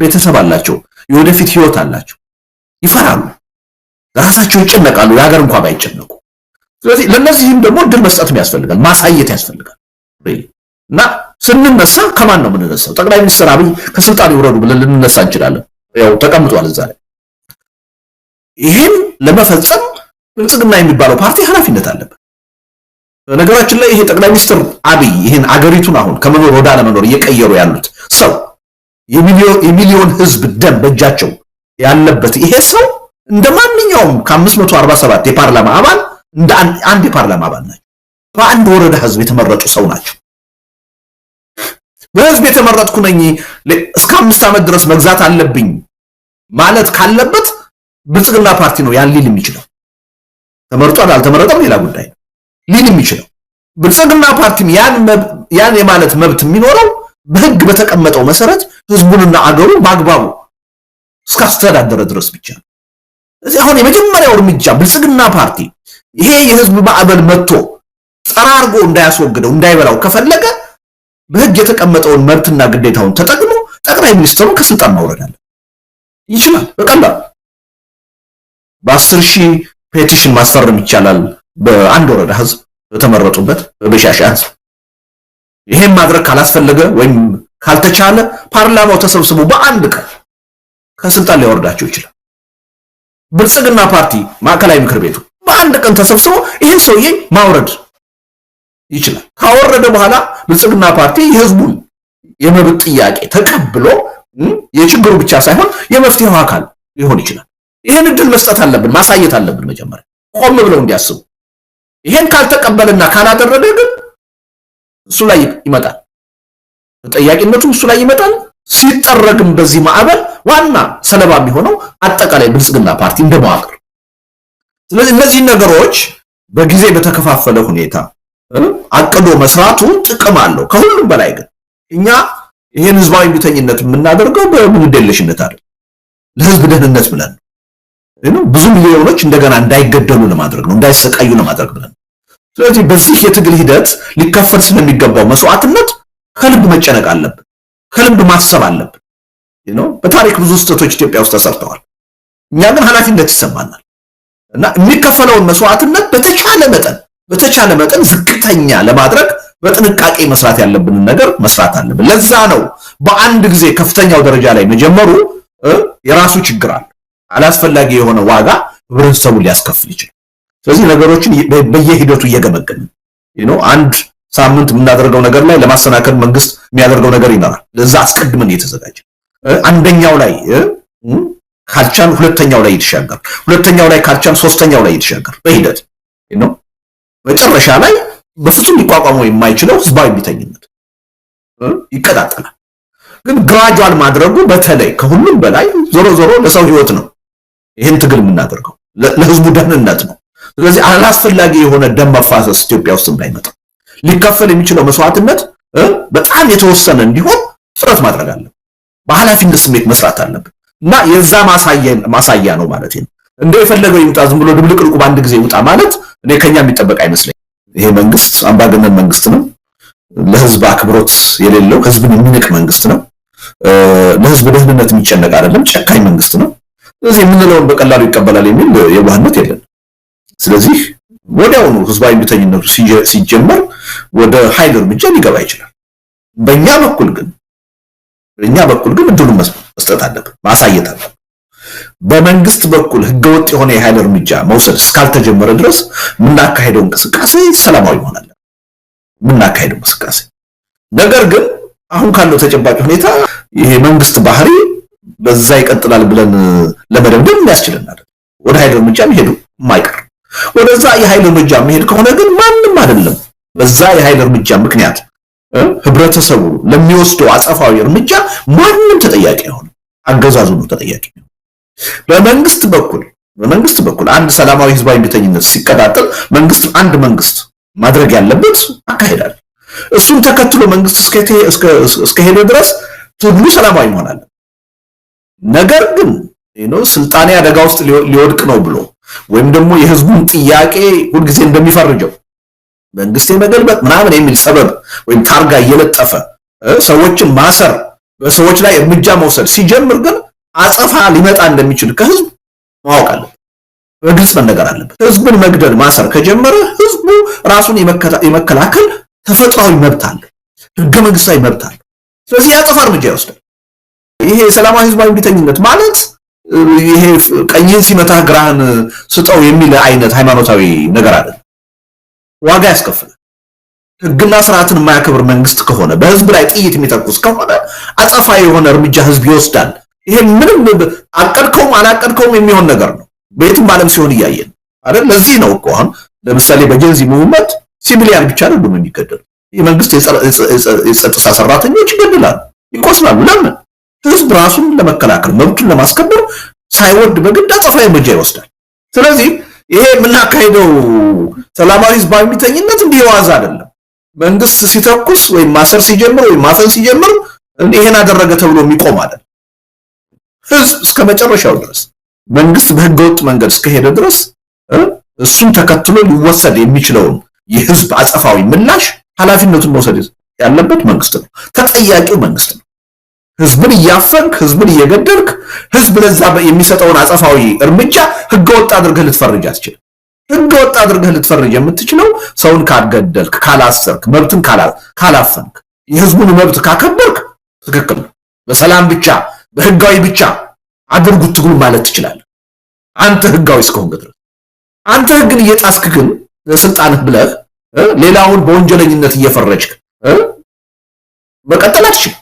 ቤተሰብ አላቸው፣ የወደፊት ህይወት አላቸው፣ ይፈራሉ፣ ራሳቸው ይጨነቃሉ፣ የሀገር እንኳን ባይጨነቁ። ስለዚህ ለነዚህም ደግሞ እድል መስጠት ያስፈልጋል፣ ማሳየት ያስፈልጋል። እና ስንነሳ ከማን ነው የምንነሳው? ጠቅላይ ሚኒስትር አብይ ከስልጣን ይውረዱ ብለን ልንነሳ እንችላለን። ያው ተቀምጧል እዛ ላይ። ይሄን ለመፈጸም ብልጽግና የሚባለው ፓርቲ ኃላፊነት አለበት። ነገራችን ላይ ይሄ ጠቅላይ ሚኒስትር አብይ ይሄን አገሪቱን አሁን ከመኖር ወደ አለመኖር እየቀየሩ ያሉት ሰው የሚሊዮን ህዝብ ደም በእጃቸው ያለበት ይሄ ሰው እንደ ማንኛውም ከ547 የፓርላማ አባል እንደ አንድ የፓርላማ አባል ናቸው። በአንድ ወረዳ ህዝብ የተመረጡ ሰው ናቸው። በህዝብ የተመረጥኩ ነኝ እስከ 5 ዓመት ድረስ መግዛት አለብኝ ማለት ካለበት ብልጽግና ፓርቲ ነው ያን ሊል የሚችለው። ተመርጧል አልተመረጠም ሌላ ጉዳይ ሊል የሚችለው ብልጽግና ፓርቲም ያን የማለት መብት የሚኖረው በህግ በተቀመጠው መሰረት ህዝቡንና አገሩ በአግባቡ እስካስተዳደረ ድረስ ብቻ ነው። ስለዚህ አሁን የመጀመሪያው እርምጃ ብልጽግና ፓርቲ ይሄ የህዝብ ማዕበል መጥቶ ጠራርጎ እንዳያስወግደው እንዳይበላው ከፈለገ በህግ የተቀመጠውን መብትና ግዴታውን ተጠቅሞ ጠቅላይ ሚኒስትሩን ከስልጣን ማውረድ አለ ይችላል። በቀላሉ በ10,000 ፔቲሽን ማስፈረም ይቻላል። በአንድ ወረዳ ህዝብ በተመረጡበት በበሻሻ ህዝብ ይሄን ማድረግ ካላስፈለገ ወይም ካልተቻለ ፓርላማው ተሰብስቦ በአንድ ቀን ከስልጣን ሊያወርዳቸው ይችላል። ብልጽግና ፓርቲ ማዕከላዊ ምክር ቤቱ በአንድ ቀን ተሰብስቦ ይሄን ሰውዬ ማውረድ ይችላል። ካወረደ በኋላ ብልጽግና ፓርቲ የህዝቡን የመብት ጥያቄ ተቀብሎ የችግሩ ብቻ ሳይሆን የመፍትሄው አካል ሊሆን ይችላል። ይሄን እድል መስጠት አለብን፣ ማሳየት አለብን። መጀመሪያ ቆም ብለው እንዲያስቡ። ይሄን ካልተቀበለና ካላደረገ ግን እሱ ላይ ይመጣል፣ ተጠያቂነቱ እሱ ላይ ይመጣል። ሲጠረግም በዚህ ማዕበል ዋና ሰለባ የሚሆነው አጠቃላይ ብልጽግና ፓርቲ እንደማዋቅር። ስለዚህ እነዚህ ነገሮች በጊዜ በተከፋፈለ ሁኔታ አቅዶ መስራቱ ጥቅም አለው። ከሁሉም በላይ ግን እኛ ይሄን ህዝባዊ ቢተኝነት የምናደርገው በግዴለሽነት አይደል፣ ለህዝብ ደህንነት ብለን ነው። ብዙ ሚሊዮኖች እንደገና እንዳይገደሉ ለማድረግ ነው፣ እንዳይሰቃዩ ለማድረግ ብለን። ስለዚህ በዚህ የትግል ሂደት ሊከፈል ስለሚገባው መስዋዕትነት ከልብ መጨነቅ አለብን፣ ከልብ ማሰብ አለብን። በታሪክ ብዙ ስህተቶች ኢትዮጵያ ውስጥ ተሰርተዋል። እኛ ግን ኃላፊነት ይሰማናል እና የሚከፈለውን መስዋዕትነት በተቻለ መጠን ዝቅተኛ ለማድረግ በጥንቃቄ መስራት ያለብንን ነገር መስራት አለብን። ለዛ ነው በአንድ ጊዜ ከፍተኛው ደረጃ ላይ መጀመሩ የራሱ ችግር አለ። አላስፈላጊ የሆነ ዋጋ ህብረተሰቡ ሊያስከፍል ይችላል። ስለዚህ ነገሮችን በየሂደቱ እየገመገምን አንድ ሳምንት የምናደርገው ነገር ላይ ለማሰናከል መንግስት የሚያደርገው ነገር ይኖራል። ለዛ አስቀድመን እየተዘጋጀ አንደኛው ላይ ካልቻን ሁለተኛው ላይ ይተሻገር፣ ሁለተኛው ላይ ካልቻን ሶስተኛው ላይ ይተሻገር። በሂደት መጨረሻ ላይ በፍጹም ሊቋቋመው የማይችለው ህዝባዊ ቢተኝነት ይቀጣጠላል። ግን ግራጁዋል ማድረጉ በተለይ ከሁሉም በላይ ዞሮ ለሰው ህይወት ነው። ይሄን ትግል የምናደርገው ለህዝቡ ደህንነት ነው። ስለዚህ አላስፈላጊ የሆነ ደም መፋሰስ ኢትዮጵያ ውስጥ እንዳይመጣ ሊከፈል የሚችለው መስዋዕትነት በጣም የተወሰነ እንዲሆን ጥረት ማድረግ አለ። በኃላፊነት ስሜት መስራት አለብን እና የዛ ማሳያ ነው ማለት ነው። እንደው የፈለገው ይውጣ ዝም ብሎ ድብልቅልቁ በአንድ ጊዜ ይውጣ ማለት እኔ ከኛ የሚጠበቅ አይመስለኝም። ይሄ መንግስት አምባገነን መንግስት ነው። ለህዝብ አክብሮት የሌለው ህዝብን የሚንቅ መንግስት ነው። ለህዝብ ደህንነት የሚጨነቅ አይደለም፣ ጨካኝ መንግስት ነው። ስለዚህ የምንለውን በቀላሉ ይቀበላል የሚል የዋህነት የለም። ስለዚህ ወዲያውኑ ህዝባዊ እምቢተኝነቱ ሲጀመር ወደ ኃይል እርምጃ ሊገባ ይችላል። በእኛ በኩል ግን እድሉን መስጠት አለብን፣ ማሳየት አለብን። በመንግስት በኩል ህገወጥ የሆነ የኃይል እርምጃ መውሰድ እስካልተጀመረ ድረስ የምናካሄደው እንቅስቃሴ ሰላማዊ ይሆናል። የምናካሄደው እንቅስቃሴ ነገር ግን አሁን ካለው ተጨባጭ ሁኔታ ይሄ መንግስት ባህሪ በዛ ይቀጥላል ብለን ለመደምደም ያስችለናል። ወደ ኃይል እርምጃ መሄዱ ማይቀር። ወደዛ የኃይል እርምጃ መሄድ ከሆነ ግን ማንም አይደለም በዛ የኃይል እርምጃ ምክንያት ህብረተሰቡ ለሚወስደው አጸፋዊ እርምጃ ማንም ተጠያቂ አይሆንም። አገዛዙ ነው ተጠያቂ። በመንግስት በኩል አንድ ሰላማዊ ህዝባዊ እምቢተኝነት ሲቀጣጠል አንድ መንግስት ማድረግ ያለበት አካሄዳል። እሱን ተከትሎ መንግስት እስከሄደ ድረስ ትግሉ ሰላማዊ ይሆናል። ነገር ግን ስልጣኔ አደጋ ውስጥ ሊወድቅ ነው ብሎ ወይም ደግሞ የህዝቡን ጥያቄ ሁልጊዜ እንደሚፈርጀው መንግስት መገልበጥ ምናምን የሚል ሰበብ ወይም ታርጋ እየለጠፈ ሰዎችን ማሰር፣ በሰዎች ላይ እርምጃ መውሰድ ሲጀምር ግን አጸፋ ሊመጣ እንደሚችል ከህዝብ ማወቅ አለበት። በግልጽ መነገር አለበት። ህዝብን መግደል ማሰር ከጀመረ ህዝቡ ራሱን የመከላከል ተፈጥሯዊ መብት አለ፣ ህገ መንግስታዊ መብት አለ። ስለዚህ ያጸፋ እርምጃ ይወስዳል። ይሄ ሰላማዊ ህዝባዊ እምቢተኝነት ማለት ይሄ ቀኝን ሲመታ ግራህን ስጠው የሚል አይነት ሃይማኖታዊ ነገር አይደለም። ዋጋ ያስከፍላል። ህግና ስርዓትን የማያከብር መንግስት ከሆነ በህዝብ ላይ ጥይት የሚተኩስ ከሆነ አጸፋ የሆነ እርምጃ ህዝብ ይወስዳል። ይሄ ምንም አቀድከውም አላቀድከውም የሚሆን ነገር ነው። በየትም ዓለም ሲሆን እያየን አይደል? ለዚህ ነው እኮ አሁን ለምሳሌ በጀንዚ ሙቭመንት ሲቪሊያን ብቻ አይደሉም የሚገደሉ። የመንግስት የጸጥታ ሰራተኞች ይገደላሉ፣ ይቆስላሉ። ለምን? ህዝብ ራሱን ለመከላከል መብቱን ለማስከበር ሳይወድ በግድ አጸፋዊ እርምጃ ይወስዳል። ስለዚህ ይሄ የምናካሄደው ሰላማዊ ህዝባዊ እምቢተኝነት እንዲህ የዋዛ አይደለም። መንግስት ሲተኩስ ወይም ማሰር ሲጀምር ወይም ማፈን ሲጀምር ይሄን አደረገ ተብሎ የሚቆም አይደለም። ህዝብ እስከ መጨረሻው ድረስ መንግስት በህገወጥ መንገድ እስከሄደ ድረስ እሱን ተከትሎ ሊወሰድ የሚችለውን የህዝብ አጸፋዊ ምላሽ ኃላፊነቱን መውሰድ ያለበት መንግስት ነው። ተጠያቂው መንግስት ነው። ህዝብን እያፈንክ ህዝብን እየገደልክ ህዝብ ለዛ የሚሰጠውን አጸፋዊ እርምጃ ህገወጥ አድርገህ ልትፈርጅ አትችልም። ህገወጥ አድርገህ ልትፈርጅ የምትችለው ሰውን ካልገደልክ፣ ካላሰርክ፣ መብትን ካላፈንክ፣ የህዝቡን መብት ካከበርክ ትክክል ነው። በሰላም ብቻ በህጋዊ ብቻ አድርጉት ትግሉ ማለት ትችላለህ። አንተ ህጋዊ እስከሆንክ ድረስ። አንተ ህግን እየጣስክ ግን ለስልጣንህ ብለህ ሌላውን በወንጀለኝነት እየፈረጅክ መቀጠል አትችልም።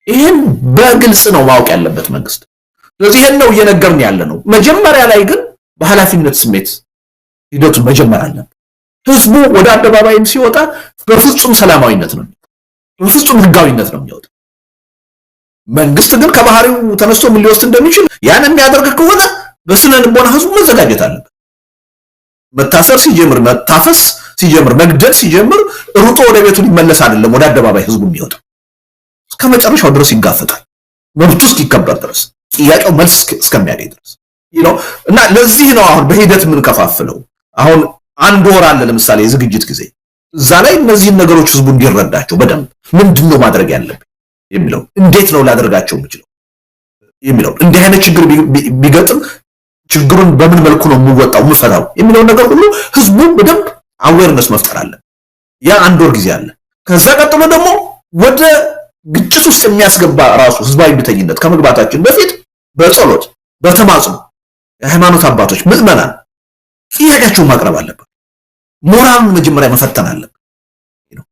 ይሄን በግልጽ ነው ማወቅ ያለበት መንግስት። ስለዚህ ይሄን ነው እየነገርን ያለ ነው። መጀመሪያ ላይ ግን በኃላፊነት ስሜት ሂደቱን መጀመር አለበት። ህዝቡ ወደ አደባባይም ሲወጣ በፍጹም ሰላማዊነት ነው፣ በፍጹም ህጋዊነት ነው የሚወጣው። መንግስት ግን ከባህሪው ተነስቶ ምን ሊወስድ እንደሚችል ያን የሚያደርግ ከሆነ በስነ ልቦና ህዝቡ መዘጋጀት አለበት። መታሰር ሲጀምር፣ መታፈስ ሲጀምር፣ መግደል ሲጀምር ሩጦ ወደ ቤቱ ሊመለስ አይደለም ወደ አደባባይ ህዝቡ የሚወጣው። እስከ መጨረሻው ድረስ ይጋፈጣል፣ መብቱ እስኪከበር ድረስ፣ ጥያቄው መልስ እስከሚያገኝ ድረስ እና ለዚህ ነው አሁን በሂደት የምንከፋፍለው። አሁን አንድ ወር አለ ለምሳሌ የዝግጅት ጊዜ። እዛ ላይ እነዚህን ነገሮች ህዝቡ እንዲረዳቸው በደንብ ምንድነው ማድረግ ያለብን የሚለው፣ እንዴት ነው ላደርጋቸው የምችለው የሚለው፣ እንዲህ አይነት ችግር ቢገጥም ችግሩን በምን መልኩ ነው የምወጣው የምፈታው የሚለው ነገር ሁሉ ህዝቡ በደንብ አዌርነስ መፍጠር አለ። ያ አንድ ወር ጊዜ አለ። ከዛ ቀጥሎ ደግሞ ወደ ግጭት ውስጥ የሚያስገባ ራሱ ህዝባዊ እምቢተኝነት ከመግባታችን በፊት በጸሎት በተማጽኖ የሃይማኖት አባቶች ምዕመናን ጥያቄያቸውን ማቅረብ አለበት። ሞራልን መጀመሪያ መፈተን አለበት።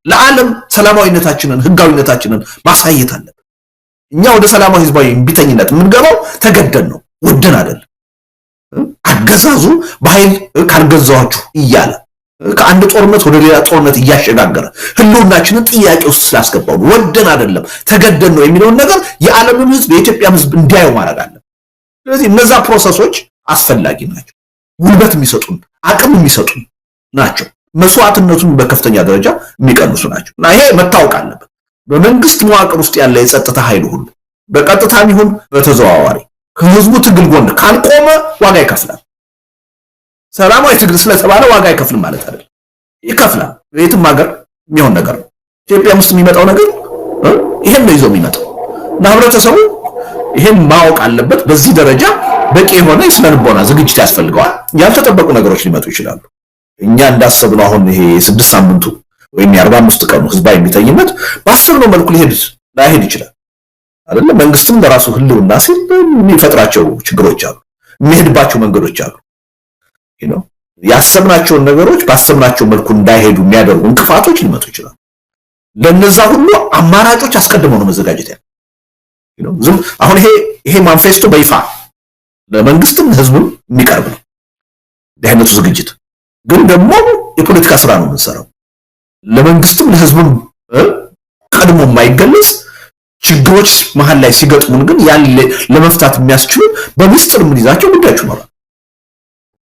ለዓለም ሰላማዊነታችንን ህጋዊነታችንን ማሳየት አለበት። እኛ ወደ ሰላማዊ ህዝባዊ እምቢተኝነት የምንገባው ተገደን ነው፣ ወደን አይደለም። አገዛዙ በኃይል ካልገዛዋችሁ እያለ ከአንድ ጦርነት ወደ ሌላ ጦርነት እያሸጋገረ ህልውናችንን ጥያቄ ውስጥ ስላስገባው ወደን አይደለም ተገደን ነው የሚለውን ነገር የዓለምን ህዝብ የኢትዮጵያ ህዝብ እንዲያየው ማድረግ አለ። ስለዚህ እነዛ ፕሮሰሶች አስፈላጊ ናቸው። ጉልበት የሚሰጡን አቅም የሚሰጡን ናቸው። መስዋዕትነቱን በከፍተኛ ደረጃ የሚቀንሱ ናቸው እና ይሄ መታወቅ አለበት። በመንግስት መዋቅር ውስጥ ያለ የጸጥታ ኃይል ሁሉ በቀጥታም ይሁን በተዘዋዋሪ ከህዝቡ ትግል ጎን ካልቆመ ዋጋ ይከፍላል። ሰላማዊ ትግል ስለተባለ ዋጋ አይከፍልም ማለት አይደለም፣ ይከፍላል። የትም ሀገር የሚሆን ነገር ነው። ኢትዮጵያ ውስጥ የሚመጣው ነገር ይሄን ነው ይዞ የሚመጣው እና ህብረተሰቡ ይሄን ማወቅ አለበት። በዚህ ደረጃ በቂ የሆነ የስነልቦና ዝግጅት ያስፈልገዋል። ያልተጠበቁ ነገሮች ሊመጡ ይችላሉ። እኛ እንዳሰብነው አሁን ይሄ 6 ሳምንቱ ወይም የ45 ቀኑ ህዝባዊ እምቢተኝነት ባሰብነው መልኩ ላይሄድ ይችላል አይደለም። መንግስትም በራሱ ህልውና ሲል የሚፈጥራቸው ችግሮች አሉ፣ የሚሄድባቸው መንገዶች አሉ። ያሰብናቸውን ነገሮች ባሰብናቸው መልኩ እንዳይሄዱ የሚያደርጉ እንቅፋቶች ሊመጡ ይችላሉ። ለነዛ ሁሉ አማራጮች አስቀድመው ነው መዘጋጀት ያለው። አሁን ይሄ ማንፌስቶ በይፋ ለመንግስትም ለህዝቡም የሚቀርብ ነው። ለህነቱ ዝግጅት ግን ደግሞ የፖለቲካ ስራ ነው የምንሰራው። ለመንግስትም ለህዝቡም ቀድሞ የማይገለጽ ችግሮች መሀል ላይ ሲገጥሙን ግን ያን ለመፍታት የሚያስችሉ በሚስጥር ምን ይዛቸው ጉዳዮች ነው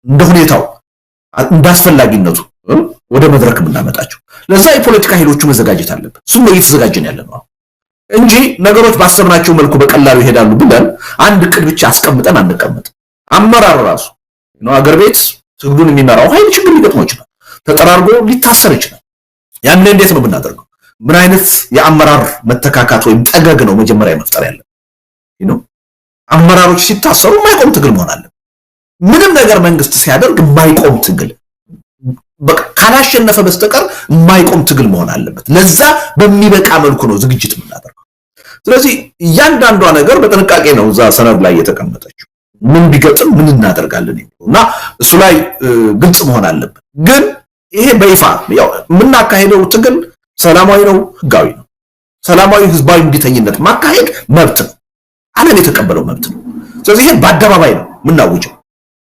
እንደ ሁኔታው እንዳስፈላጊነቱ ወደ መድረክ የምናመጣቸው። ለዛ የፖለቲካ ኃይሎቹ መዘጋጀት አለበት። እሱም ነው እየተዘጋጀን ያለ ነው እንጂ ነገሮች ባሰብናቸው መልኩ በቀላሉ ይሄዳሉ ብለን አንድ እቅድ ብቻ አስቀምጠን አንቀመጥ። አመራር ራሱ አገር ቤት ትግሉን የሚመራው ኃይል ችግር ሊገጥመው ይችላል፣ ተጠራርጎ ሊታሰር ይችላል። ያን እንዴት ነው የምናደርገው? ምን አይነት የአመራር መተካካት ወይም ጠገግ ነው መጀመሪያ መፍጠር ያለብን? አመራሮች ሲታሰሩ የማይቆም ትግል መሆን አለበት። ምንም ነገር መንግስት ሲያደርግ የማይቆም ትግል ካላሸነፈ በስተቀር የማይቆም ትግል መሆን አለበት። ለዛ በሚበቃ መልኩ ነው ዝግጅት የምናደርገው። ስለዚህ እያንዳንዷ ነገር በጥንቃቄ ነው እዛ ሰነድ ላይ የተቀመጠችው። ምን ቢገጥም ምን እናደርጋለን እና እሱ ላይ ግልጽ መሆን አለበት። ግን ይሄ በይፋ ያው የምናካሄደው ትግል ሰላማዊ ነው፣ ህጋዊ ነው። ሰላማዊ ህዝባዊ እምቢተኝነት ማካሄድ መብት ነው፣ ዓለም የተቀበለው መብት ነው። ስለዚህ ይሄ በአደባባይ ነው የምናውጀው፣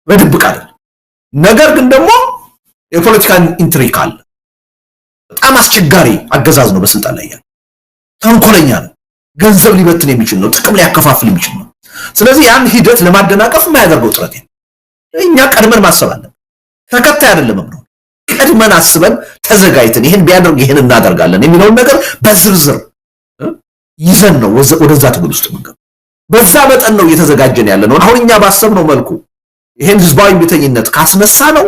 በድብቅ አይደለም። ነገር ግን ደግሞ የፖለቲካ ኢንትሪክ አለ። በጣም አስቸጋሪ አገዛዝ ነው በስልጣን ላይ ያለው። ተንኮለኛ ነው፣ ገንዘብ ሊበትን የሚችል ነው፣ ጥቅም ሊያከፋፍል የሚችል ነው። ስለዚህ ያን ሂደት ለማደናቀፍ የማያደርገው ጥረት እኛ ቀድመን ማሰብ አለብን። ተከታይ አይደለም ነው፣ ቀድመን አስበን ተዘጋጅተን ይሄን ቢያደርግ ይሄን እናደርጋለን የሚለውን ነገር በዝርዝር ይዘን ነው ወደዛ ትግል ውስጥ መንገብ። በዛ መጠን ነው እየተዘጋጀን ያለ ነው። አሁን እኛ ባሰብነው መልኩ ይሄን ህዝባዊ እምቢተኝነት ካስነሳ ነው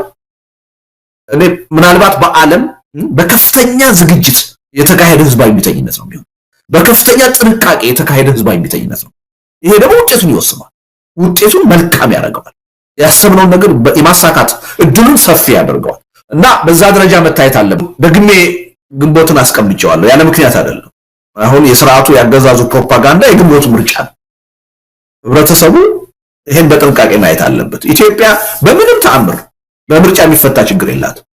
እኔ ምናልባት በዓለም በከፍተኛ ዝግጅት የተካሄደ ህዝባዊ እምቢተኝነት ነው የሚሆነው። በከፍተኛ ጥንቃቄ የተካሄደ ህዝባዊ እምቢተኝነት ነው። ይሄ ደግሞ ውጤቱን ይወስናል። ውጤቱን መልካም ያደርገዋል። ያሰብነውን ነገር የማሳካት እድሉን ሰፊ ያደርገዋል እና በዛ ደረጃ መታየት አለበት። ደግሜ ግንቦትን አስቀምጨዋለሁ ያለ ምክንያት አይደለም። አሁን የሥርዓቱ ያገዛዙ ፕሮፓጋንዳ የግንቦቱ ምርጫ ነው። ህብረተሰቡ ይሄን በጥንቃቄ ማየት አለበት። ኢትዮጵያ በምንም ተአምር በምርጫ የሚፈታ ችግር የላትም።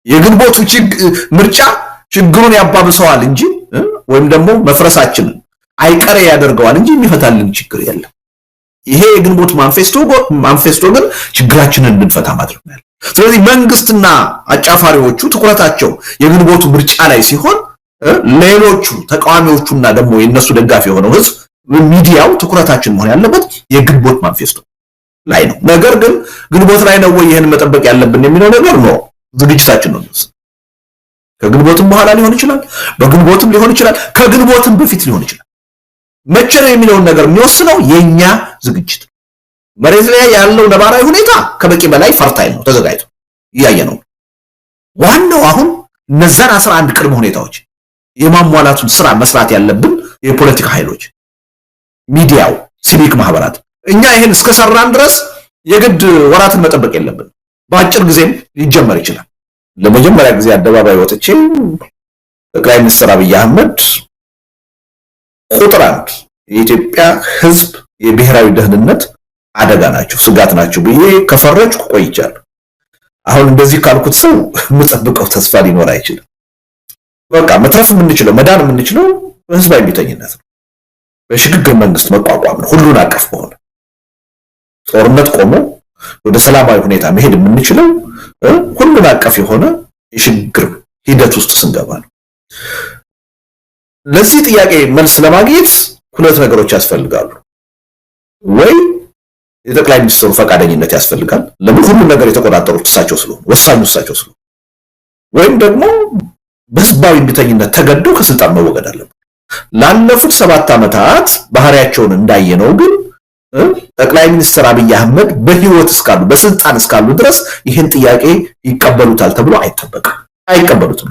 የግንቦቱ ምርጫ ችግሩን ያባብሰዋል እንጂ ወይም ደግሞ መፍረሳችንን አይቀሬ ያደርገዋል እንጂ የሚፈታልን ችግር የለም። ይሄ የግንቦት ማንፌስቶ ግን ችግራችንን እንድንፈታ ማድረግ ነው። ስለዚህ መንግስትና አጫፋሪዎቹ ትኩረታቸው የግንቦቱ ምርጫ ላይ ሲሆን ሌሎቹ ተቃዋሚዎቹና ደግሞ የነሱ ደጋፊ የሆነው ህዝብ ሚዲያው ትኩረታችን መሆን ያለበት የግንቦት ማንፌስቶ ላይ ነው። ነገር ግን ግንቦት ላይ ነው ወይ ይሄን መጠበቅ ያለብን የሚለው ነገር ነው ዝግጅታችን ነው። ከግንቦትም በኋላ ሊሆን ይችላል፣ በግንቦትም ሊሆን ይችላል፣ ከግንቦትም በፊት ሊሆን ይችላል። መቼ ነው የሚለውን ነገር የሚወስነው የኛ ዝግጅት። መሬት ላይ ያለው ነባራዊ ሁኔታ ከበቂ በላይ ፈርታይል ነው፣ ተዘጋጅቶ እያየ ነው። ዋናው አሁን እነዛን 11 ቅድመ ሁኔታዎች የማሟላቱን ስራ መስራት ያለብን የፖለቲካ ኃይሎች፣ ሚዲያው፣ ሲቪክ ማህበራት። እኛ ይሄን እስከሰራን ድረስ የግድ ወራትን መጠበቅ የለብን። በአጭር ጊዜም ሊጀመር ይችላል። ለመጀመሪያ ጊዜ አደባባይ ወጥቼ ጠቅላይ ሚኒስትር አብይ አህመድ ቁጥር 1 የኢትዮጵያ ህዝብ የብሔራዊ ደህንነት አደጋ ናቸው፣ ስጋት ናቸው ብዬ ከፈረጅኩ ቆይቻለሁ። አሁን እንደዚህ ካልኩት ሰው የምጠብቀው ተስፋ ሊኖር አይችልም። በቃ መትረፍ የምንችለው መዳን የምንችለው ህዝባዊ እምቢተኝነት ነው፣ በሽግግር መንግስት መቋቋም ነው። ሁሉን አቀፍ በሆነ ጦርነት ቆሞ ወደ ሰላማዊ ሁኔታ መሄድ የምንችለው ሁሉን አቀፍ የሆነ የሽግግር ሂደት ውስጥ ስንገባ ነው። ለዚህ ጥያቄ መልስ ለማግኘት ሁለት ነገሮች ያስፈልጋሉ። ወይ የጠቅላይ ሚኒስትሩ ፈቃደኝነት ያስፈልጋል፣ ለምን ሁሉን ነገር የተቆጣጠሩት እሳቸው ስለሆኑ ወሳኙ እሳቸው ስለሆኑ፣ ወይም ደግሞ በህዝባዊ እምቢተኝነት ተገደው ከስልጣን መወገድ አለበት። ላለፉት 7 ዓመታት ባህሪያቸውን እንዳየነው ግን ጠቅላይ ሚኒስትር አብይ አህመድ በህይወት እስካሉ በስልጣን እስካሉ ድረስ ይህን ጥያቄ ይቀበሉታል ተብሎ አይቀበሉትም።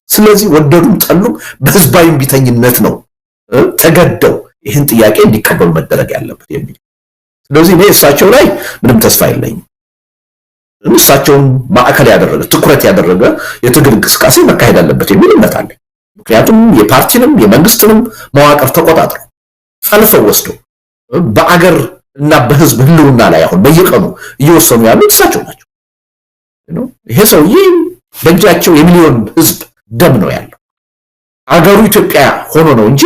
ስለዚህ ወደዱም ጠሉም በህዝባዊ ቢተኝነት ነው ተገደው ይህን ጥያቄ እንዲቀበሉ መደረግ ያለበት የሚል። ስለዚህ እኔ እሳቸው ላይ ምንም ተስፋ የለኝም። እሳቸውን ማዕከል ያደረገ ትኩረት ያደረገ የትግል እንቅስቃሴ መካሄድ አለበት የሚል እምነት አለ። ምክንያቱም የፓርቲንም የመንግስትንም መዋቅር ተቆጣጥረው ፈልፈው ወስደው በአገር እና በህዝብ ህልውና ላይ አሁን በየቀኑ እየወሰኑ ያሉት እሳቸው ናቸው። ይሄ ሰውዬ በእጃቸው የሚሊዮን ህዝብ ደም ነው ያለው። አገሩ ኢትዮጵያ ሆኖ ነው እንጂ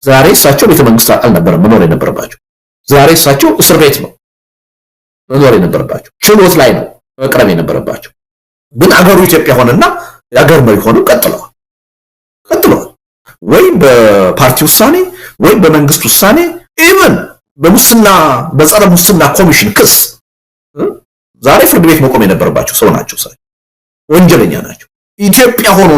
ዛሬ እሳቸው ቤተ መንግስት አልነበረም መኖር የነበረባቸው። ዛሬ እሳቸው እስር ቤት ነው መኖር የነበረባቸው። ችሎት ላይ ነው መቅረብ የነበረባቸው። ግን አገሩ ኢትዮጵያ ሆነና የአገር መሪ ሆነው ቀጥለዋል። ወይ በፓርቲ ውሳኔ ወይ በመንግስት ውሳኔ ኢቭን በሙስና በጸረ ሙስና ኮሚሽን ክስ ዛሬ ፍርድ ቤት መቆም የነበረባቸው ሰው ናቸው። ወንጀለኛ ናቸው። ኢትዮጵያ ሆኖ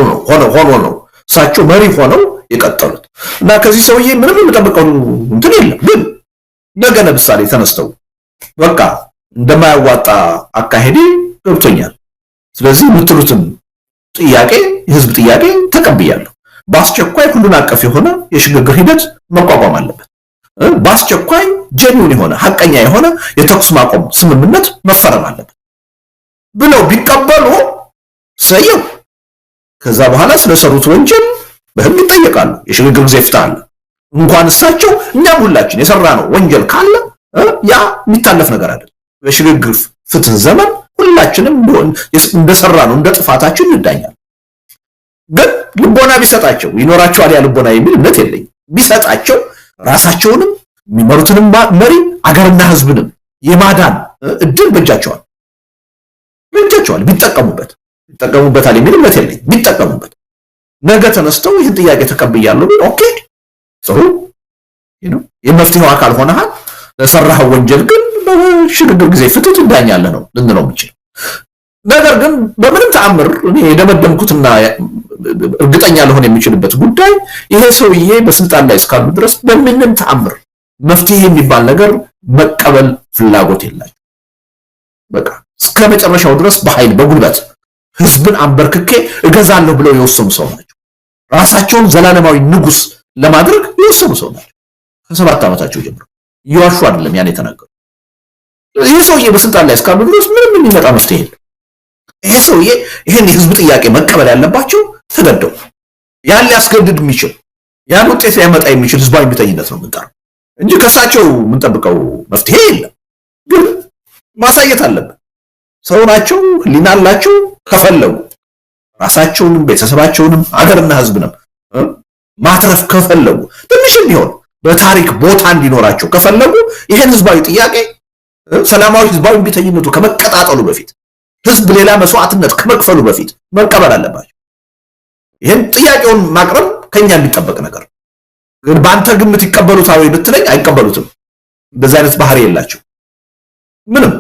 ነው እሳቸው መሪ ሆነው የቀጠሉት እና ከዚህ ሰውዬ ምንም የምጠብቀው እንትን የለም። ግን ነገ ለምሳሌ ተነስተው በቃ እንደማያዋጣ አካሄድ ገብቶኛል፣ ስለዚህ የምትሉትን ጥያቄ የህዝብ ጥያቄ ተቀብያለሁ፣ በአስቸኳይ ሁሉን አቀፍ የሆነ የሽግግር ሂደት መቋቋም አለበት፣ በአስቸኳይ ጀኒውን የሆነ ሐቀኛ የሆነ የተኩስ ማቆም ስምምነት መፈረም አለበት ብለው ቢቀበሉ ሰየው። ከዛ በኋላ ስለሰሩት ወንጀል በህግ ይጠየቃሉ። የሽግግር ጊዜ ፍትህ አለ። እንኳን እሳቸው እኛም ሁላችን የሰራነው ወንጀል ካለ ያ የሚታለፍ ነገር አይደለም። በሽግግር ፍትህ ዘመን ሁላችንም እንደሰራነው እንደ ጥፋታችን እንዳኛል። ግን ልቦና ቢሰጣቸው ይኖራቸዋል ያ ልቦና የሚል እምነት የለኝም። ቢሰጣቸው ራሳቸውንም የሚመሩትንም መሪ አገርና ህዝብንም የማዳን እድል በእጃቸዋል ቢጠቀሙበታል የሚል እምነት የለኝም። ቢጠቀሙበት ነገ ተነስተው ይህን ጥያቄ ተቀብያለሁ ቢል ኦኬ ጥሩ የመፍትሄው አካል ሆነሃል፣ ለሰራኸው ወንጀል ግን በሽግግር ጊዜ ፍትህ ትዳኛለህ ነው ልንለው የምንችለው። ነገር ግን በምንም ተአምር እኔ የደመደምኩትና እርግጠኛ ልሆን የሚችልበት ጉዳይ ይሄ ሰውዬ በስልጣን ላይ እስካሉ ድረስ በምንም ተአምር መፍትሄ የሚባል ነገር መቀበል ፍላጎት የላቸው። በቃ እስከ መጨረሻው ድረስ በኃይል በጉልበት ህዝብን አንበርክኬ እገዛለሁ ብለው የወሰኑ ሰው ናቸው። ራሳቸውን ዘላለማዊ ንጉስ ለማድረግ የወሰኑ ሰው ናቸው። ከ7 ዓመታቸው ጀምሮ እየዋሹ አይደለም ያን የተናገሩ። ይሄ ሰውዬ በስልጣን ላይ እስካሉ ድረስ ምንም የሚመጣ መፍትሄ የለም። ይሄ ሰውዬ ይሄን የህዝብ ጥያቄ መቀበል ያለባቸው ተገደው ያን ሊያስገድድ የሚችል ያን ውጤት ሊያመጣ የሚችል ህዝባዊ ቢተኝነት ነው የምንጠራው እንጂ ከሳቸው የምንጠብቀው መፍትሄ የለም። ግን ማሳየት አለብን። ሰው ናቸው፣ ህሊና አላቸው። ከፈለጉ ራሳቸውንም ቤተሰባቸውንም አገርና ህዝብንም ማትረፍ ከፈለጉ ትንሽም ቢሆን በታሪክ ቦታ እንዲኖራቸው ከፈለጉ ይሄን ህዝባዊ ጥያቄ ሰላማዊ ህዝባዊ ቢተኝነቱ ከመቀጣጠሉ በፊት ህዝብ ሌላ መስዋዕትነት ከመክፈሉ በፊት መቀበል አለባቸው። ይሄን ጥያቄውን ማቅረብ ከኛ የሚጠበቅ ነገር ግን በአንተ ግምት ይቀበሉታል ወይ ብትለኝ አይቀበሉትም። እንደዛ አይነት ባህሪ የላቸው ምንም።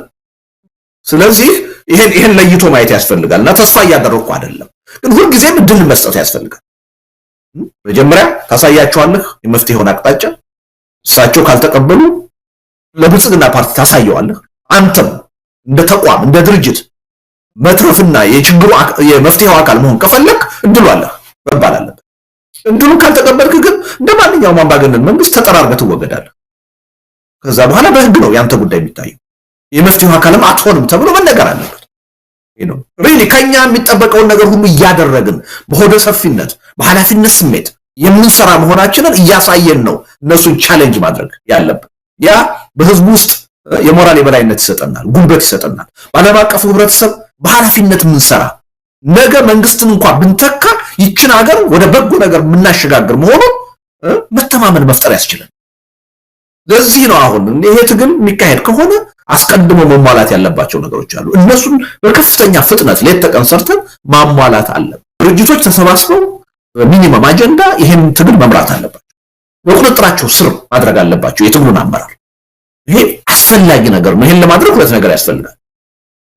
ስለዚህ ይሄን ለይቶ ማየት ያስፈልጋልና ተስፋ እያደረኩ አይደለም፣ ግን ሁልጊዜም እድል መስጠት ያስፈልጋል። መጀመሪያ ታሳያቸዋለህ የመፍትሄውን አቅጣጫ። እሳቸው ካልተቀበሉ ለብልጽግና ፓርቲ ታሳየዋለህ። አንተም እንደ ተቋም እንደ ድርጅት መትረፍና የችግሩ የመፍትሄው አካል መሆን ከፈለክ እድሉ አለህ መባል አለበት። እድሉን ካልተቀበልክ ግን እንደማንኛውም አምባገነን መንግስት ተጠራርገህ ትወገዳለህ። ከዛ በኋላ በህግ ነው ያንተ ጉዳይ የሚታየው። የመፍትሄው አካልም አትሆንም ተብሎ መነገር አለበት። ሪሊ ከኛ የሚጠበቀውን ነገር ሁሉ እያደረግን በሆደ ሰፊነት በኃላፊነት ስሜት የምንሰራ መሆናችንን እያሳየን ነው እነሱን ቻሌንጅ ማድረግ ያለብን። ያ በህዝቡ ውስጥ የሞራል የበላይነት ይሰጠናል፣ ጉልበት ይሰጠናል። በዓለም አቀፉ ህብረተሰብ በኃላፊነት የምንሰራ ነገ መንግስትን እንኳን ብንተካ ይችን ሀገር ወደ በጎ ነገር የምናሸጋግር መሆኑን መተማመን መፍጠር ያስችላል። ለዚህ ነው አሁን ይሄ ትግል የሚካሄድ ከሆነ አስቀድሞ መሟላት ያለባቸው ነገሮች አሉ። እነሱን በከፍተኛ ፍጥነት ሌት ተቀን ሰርተን ማሟላት አለብን። ድርጅቶች ተሰባስበው ሚኒመም አጀንዳ ይሄን ትግል መምራት አለባቸው። በቁጥጥራቸው ስር ማድረግ አለባቸው የትግሉን አመራር። ይሄ አስፈላጊ ነገር ነው። ይሄን ለማድረግ ሁለት ነገር ያስፈልጋል።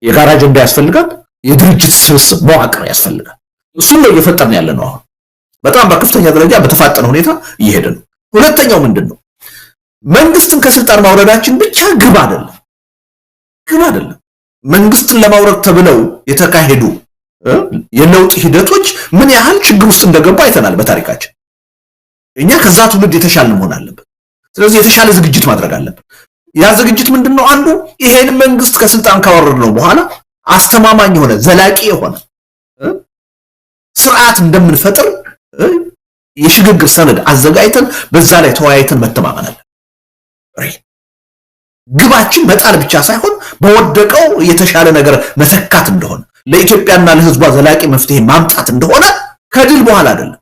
የጋራ አጀንዳ ያስፈልጋል፣ የድርጅት ስብስብ መዋቅር ያስፈልጋል። እሱን ነው እየፈጠርን ያለ ነው። አሁን በጣም በከፍተኛ ደረጃ በተፋጠነ ሁኔታ እየሄደ ነው። ሁለተኛው ምንድነው? መንግስትን ከስልጣን ማውረዳችን ብቻ ግብ አይደለም። መንግስትን ለማውረድ ተብለው የተካሄዱ የለውጥ ሂደቶች ምን ያህል ችግር ውስጥ እንደገቡ አይተናል በታሪካችን። እኛ ከዛ ትውልድ የተሻለ መሆን አለበት። ስለዚህ የተሻለ ዝግጅት ማድረግ አለበት። ያ ዝግጅት ምንድነው? አንዱ ይሄን መንግስት ከስልጣን ካወረድነው በኋላ አስተማማኝ የሆነ ዘላቂ የሆነ ስርዓት እንደምንፈጥር የሽግግር ሰነድ አዘጋጅተን በዛ ላይ ተወያይተን መተማመን አለ። ግባችን መጣል ብቻ ሳይሆን በወደቀው የተሻለ ነገር መተካት እንደሆነ ለኢትዮጵያና ለህዝቧ ዘላቂ መፍትሄ ማምጣት እንደሆነ ከድል በኋላ አይደለም፣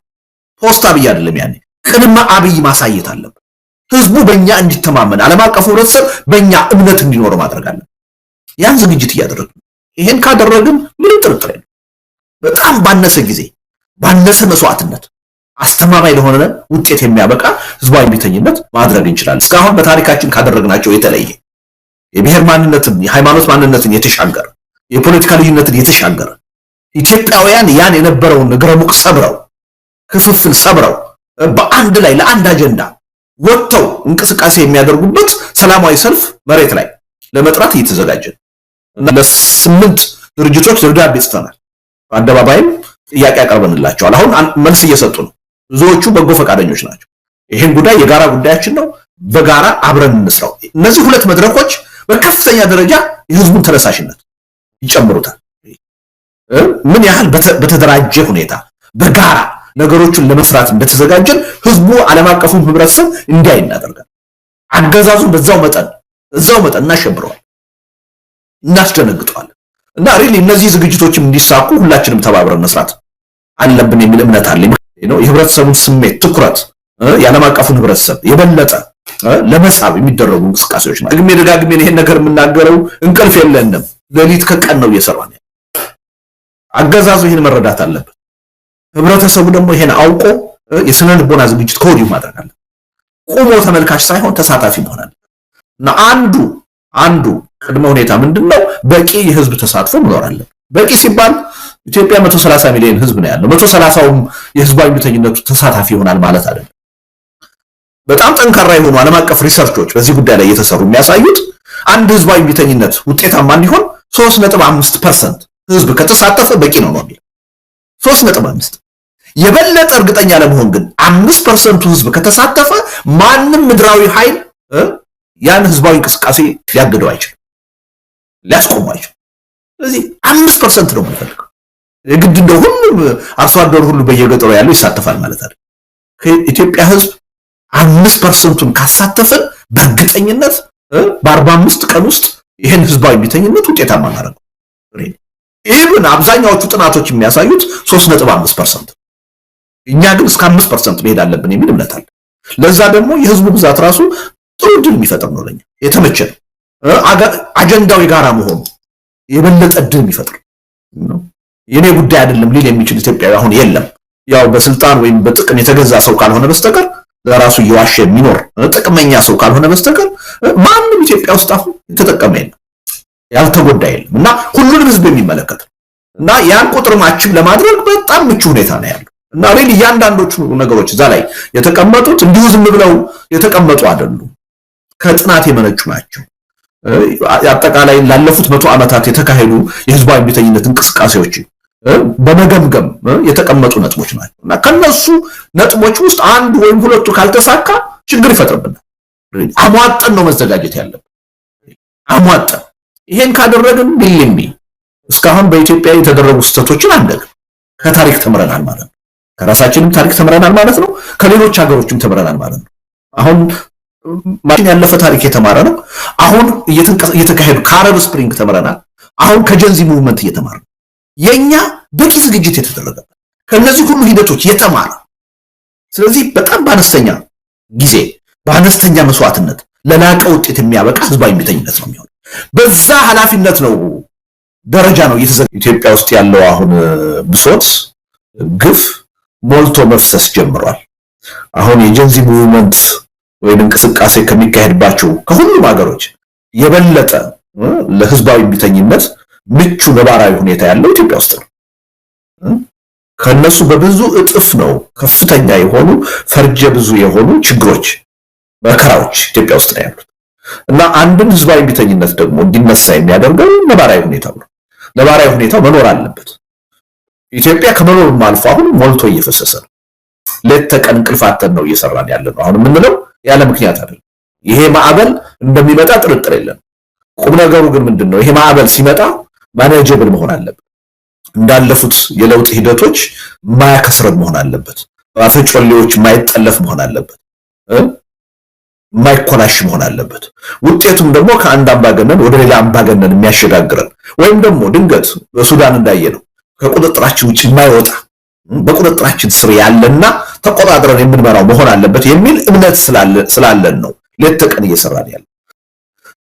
ፖስት አብይ አይደለም፣ ያኔ ቅድመ አብይ ማሳየት አለበት። ህዝቡ በእኛ እንዲተማመን፣ ዓለም አቀፉ ህብረተሰብ በእኛ እምነት እንዲኖር ማድረግ አለበት። ያን ዝግጅት እያደረግን ይሄን ካደረግን ምንም ጥርጥር የለም በጣም ባነሰ ጊዜ ባነሰ መስዋዕትነት አስተማማኝ ለሆነ ውጤት የሚያበቃ ህዝባዊ ቢተኝነት ማድረግ እንችላለን። እስካሁን በታሪካችን ካደረግናቸው የተለየ የብሔር ማንነትን የሃይማኖት ማንነትን የተሻገረ የፖለቲካ ልዩነትን የተሻገረ ኢትዮጵያውያን ያን የነበረውን እግረ ሙቅ ሰብረው ክፍፍል ሰብረው በአንድ ላይ ለአንድ አጀንዳ ወጥተው እንቅስቃሴ የሚያደርጉበት ሰላማዊ ሰልፍ መሬት ላይ ለመጥራት እየተዘጋጀን እና ለ8 ድርጅቶች ደብዳቤ ጽፈናል። በአደባባይም ጥያቄ አቀርበንላቸዋል። አሁን መልስ እየሰጡ ነው። ብዙዎቹ በጎ ፈቃደኞች ናቸው። ይሄን ጉዳይ የጋራ ጉዳያችን ነው፣ በጋራ አብረን እንስራው። እነዚህ ሁለት መድረኮች በከፍተኛ ደረጃ የህዝቡን ተነሳሽነት ይጨምሩታል። ምን ያህል በተደራጀ ሁኔታ በጋራ ነገሮችን ለመስራት እንደተዘጋጀን ህዝቡ ዓለም አቀፉን ህብረተሰብ እንዲያይ እናደርጋለን። አገዛዙን በዛው መጠን እናሸብረዋል፣ እናስደነግጠዋለን። እና ሪሊ እነዚህ ዝግጅቶችም እንዲሳኩ ሁላችንም ተባብረን መስራት አለብን የሚል እምነት አለኝ። የህብረተሰቡን ስሜት ትኩረት የዓለም አቀፉን ህብረተሰብ የበለጠ ለመሳብ የሚደረጉ እንቅስቃሴዎች ናቸው። ደጋግሜ ይሄን ነገር የምናገረው እንቅልፍ የለንም፣ ሌሊት ከቀን ነው እየሰራን። አገዛዙ ይሄን መረዳት አለበት። ህብረተሰቡ ደግሞ ይሄን አውቆ የስነ ልቦና ዝግጅት ከወዲሁ ማድረግ አለበት። ቆሞ ተመልካች ሳይሆን ተሳታፊ መሆን አለበት። እና አንዱ ቅድመ ሁኔታ ምንድነው? በቂ የህዝብ ተሳትፎ መኖር አለበት። በቂ ሲባል ኢትዮጵያ 130 ሚሊዮን ህዝብ ነው ያለው። 130ውም የህዝባዊ ቢተኝነቱ ተሳታፊ ይሆናል ማለት አይደለም። በጣም ጠንካራ የሆኑ ዓለም አቀፍ ሪሰርቾች በዚህ ጉዳይ ላይ እየተሰሩ የሚያሳዩት አንድ ህዝባዊ ቢተኝነት ውጤታማ እንዲሆን 3.5% ህዝብ ከተሳተፈ በቂ ነው ነው 3.5 የበለጠ እርግጠኛ ለመሆን ግን 5% ህዝብ ከተሳተፈ ማንም ምድራዊ ኃይል ያን ህዝባዊ እንቅስቃሴ ሊያግደው አይችልም፣ ሊያስቆመው አይችልም። ስለዚህ 5% ነው የምንፈልገው። የግድ እንደው ሁሉም አርሶ አደሩ ሁሉ በየገጠሩ ያለው ይሳተፋል ማለት አይደል። ከኢትዮጵያ ህዝብ 5%ን ካሳተፈን በእርግጠኝነት በ45 ቀን ውስጥ ይሄን ህዝባዊ ቢተኝነት ውጤታማ እናደርገው። ኢቭን አብዛኛዎቹ ጥናቶች የሚያሳዩት 3.5%፣ እኛ ግን እስከ 5% መሄድ አለብን የሚል እምነት አለ። ለዛ ደግሞ የህዝቡ ብዛት ራሱ ጥሩ ድል የሚፈጥር ነው፣ ለኛ የተመቸ ነው። አጀንዳው የጋራ መሆኑ የበለጠ ድል የሚፈጥር ነው። የኔ ጉዳይ አይደለም ሊል የሚችል ኢትዮጵያዊ አሁን የለም። ያው በስልጣን ወይም በጥቅም የተገዛ ሰው ካልሆነ በስተቀር ለራሱ እየዋሸ የሚኖር ጥቅመኛ ሰው ካልሆነ በስተቀር ማንም ኢትዮጵያ ውስጥ አሁን የተጠቀመ የለም፣ ያልተጎዳ የለም። እና ሁሉንም ህዝብ የሚመለከት እና ያን ቁጥር ማችም ለማድረግ በጣም ምቹ ሁኔታ ነው ያለው። እና ሪሊ እያንዳንዶቹ ነገሮች እዛ ላይ የተቀመጡት እንዲሁ ዝም ብለው የተቀመጡ አይደሉም፣ ከጥናት የመነጩ ናቸው። አጠቃላይ ላለፉት 100 ዓመታት የተካሄዱ የህዝባዊ ቢተኝነት እንቅስቃሴዎች በመገምገም የተቀመጡ ነጥቦች ናቸው። እና ከነሱ ነጥቦች ውስጥ አንዱ ወይም ሁለቱ ካልተሳካ ችግር ይፈጥርብናል። አሟጠን ነው መዘጋጀት ያለብን። አሟጠን ይሄን ካደረግን ቢልሚ እስካሁን በኢትዮጵያ የተደረጉ ስህተቶችን አንደግም። ከታሪክ ተምረናል ማለት ነው። ከራሳችንም ታሪክ ተምረናል ማለት ነው። ከሌሎች ሀገሮችም ተምረናል ማለት ነው። አሁን ማሽን ያለፈ ታሪክ የተማረ ነው። አሁን እየተካሄዱ ከአረብ ስፕሪንግ ተምረናል። አሁን ከጀንዚ ሙቭመንት እየተማረ ነው። የኛ በቂ ዝግጅት የተደረገበት ከነዚህ ሁሉ ሂደቶች የተማረ። ስለዚህ በጣም በአነስተኛ ጊዜ በአነስተኛ መስዋዕትነት ለላቀ ውጤት የሚያበቃ ህዝባዊ ቢተኝነት ነው የሚሆነው። በዛ ኃላፊነት ነው ደረጃ ነው ኢትዮጵያ ውስጥ ያለው አሁን ብሶት ግፍ ሞልቶ መፍሰስ ጀምሯል። አሁን የጀንዚ ሙቭመንት ወይም እንቅስቃሴ ከሚካሄድባቸው ከሁሉም ሀገሮች የበለጠ ለህዝባዊ ቢተኝነት ምቹ ነባራዊ ሁኔታ ያለው ኢትዮጵያ ውስጥ ነው። ከነሱ በብዙ እጥፍ ነው ከፍተኛ የሆኑ ፈርጀ ብዙ የሆኑ ችግሮች መከራዎች ኢትዮጵያ ውስጥ ነው ያሉት። እና አንድን ህዝባዊ ቢተኝነት ደግሞ እንዲነሳ የሚያደርገው ነባራዊ ሁኔታው ነው። ነባራዊ ሁኔታው መኖር አለበት። ኢትዮጵያ ከመኖርም አልፎ አሁን ሞልቶ እየፈሰሰ ነው። ሌት ተቀን እንቅልፋተን ነው እየሰራን ያለነው። አሁን የምንለው ያለ ምክንያት አይደለም። ይሄ ማዕበል እንደሚመጣ ጥርጥር የለም። ቁም ነገሩ ግን ምንድነው? ይሄ ማዕበል ሲመጣ ማኔጀብል መሆን አለበት። እንዳለፉት የለውጥ ሂደቶች ማያከስረን መሆን አለበት። አፈጮሌዎች ማይጠለፍ መሆን አለበት። ማይኮላሽ መሆን አለበት። ውጤቱም ደግሞ ከአንድ አምባገነን ወደ ሌላ አምባገነን የሚያሸጋግረን ወይም ደግሞ ድንገት በሱዳን እንዳየነው ከቁጥጥራችን ውጭ የማይወጣ በቁጥጥራችን ስር ያለና ተቆጣጥረን የምንመራው መሆን አለበት የሚል እምነት ስላለን ነው ሌት ተቀን እየሰራን ያለ።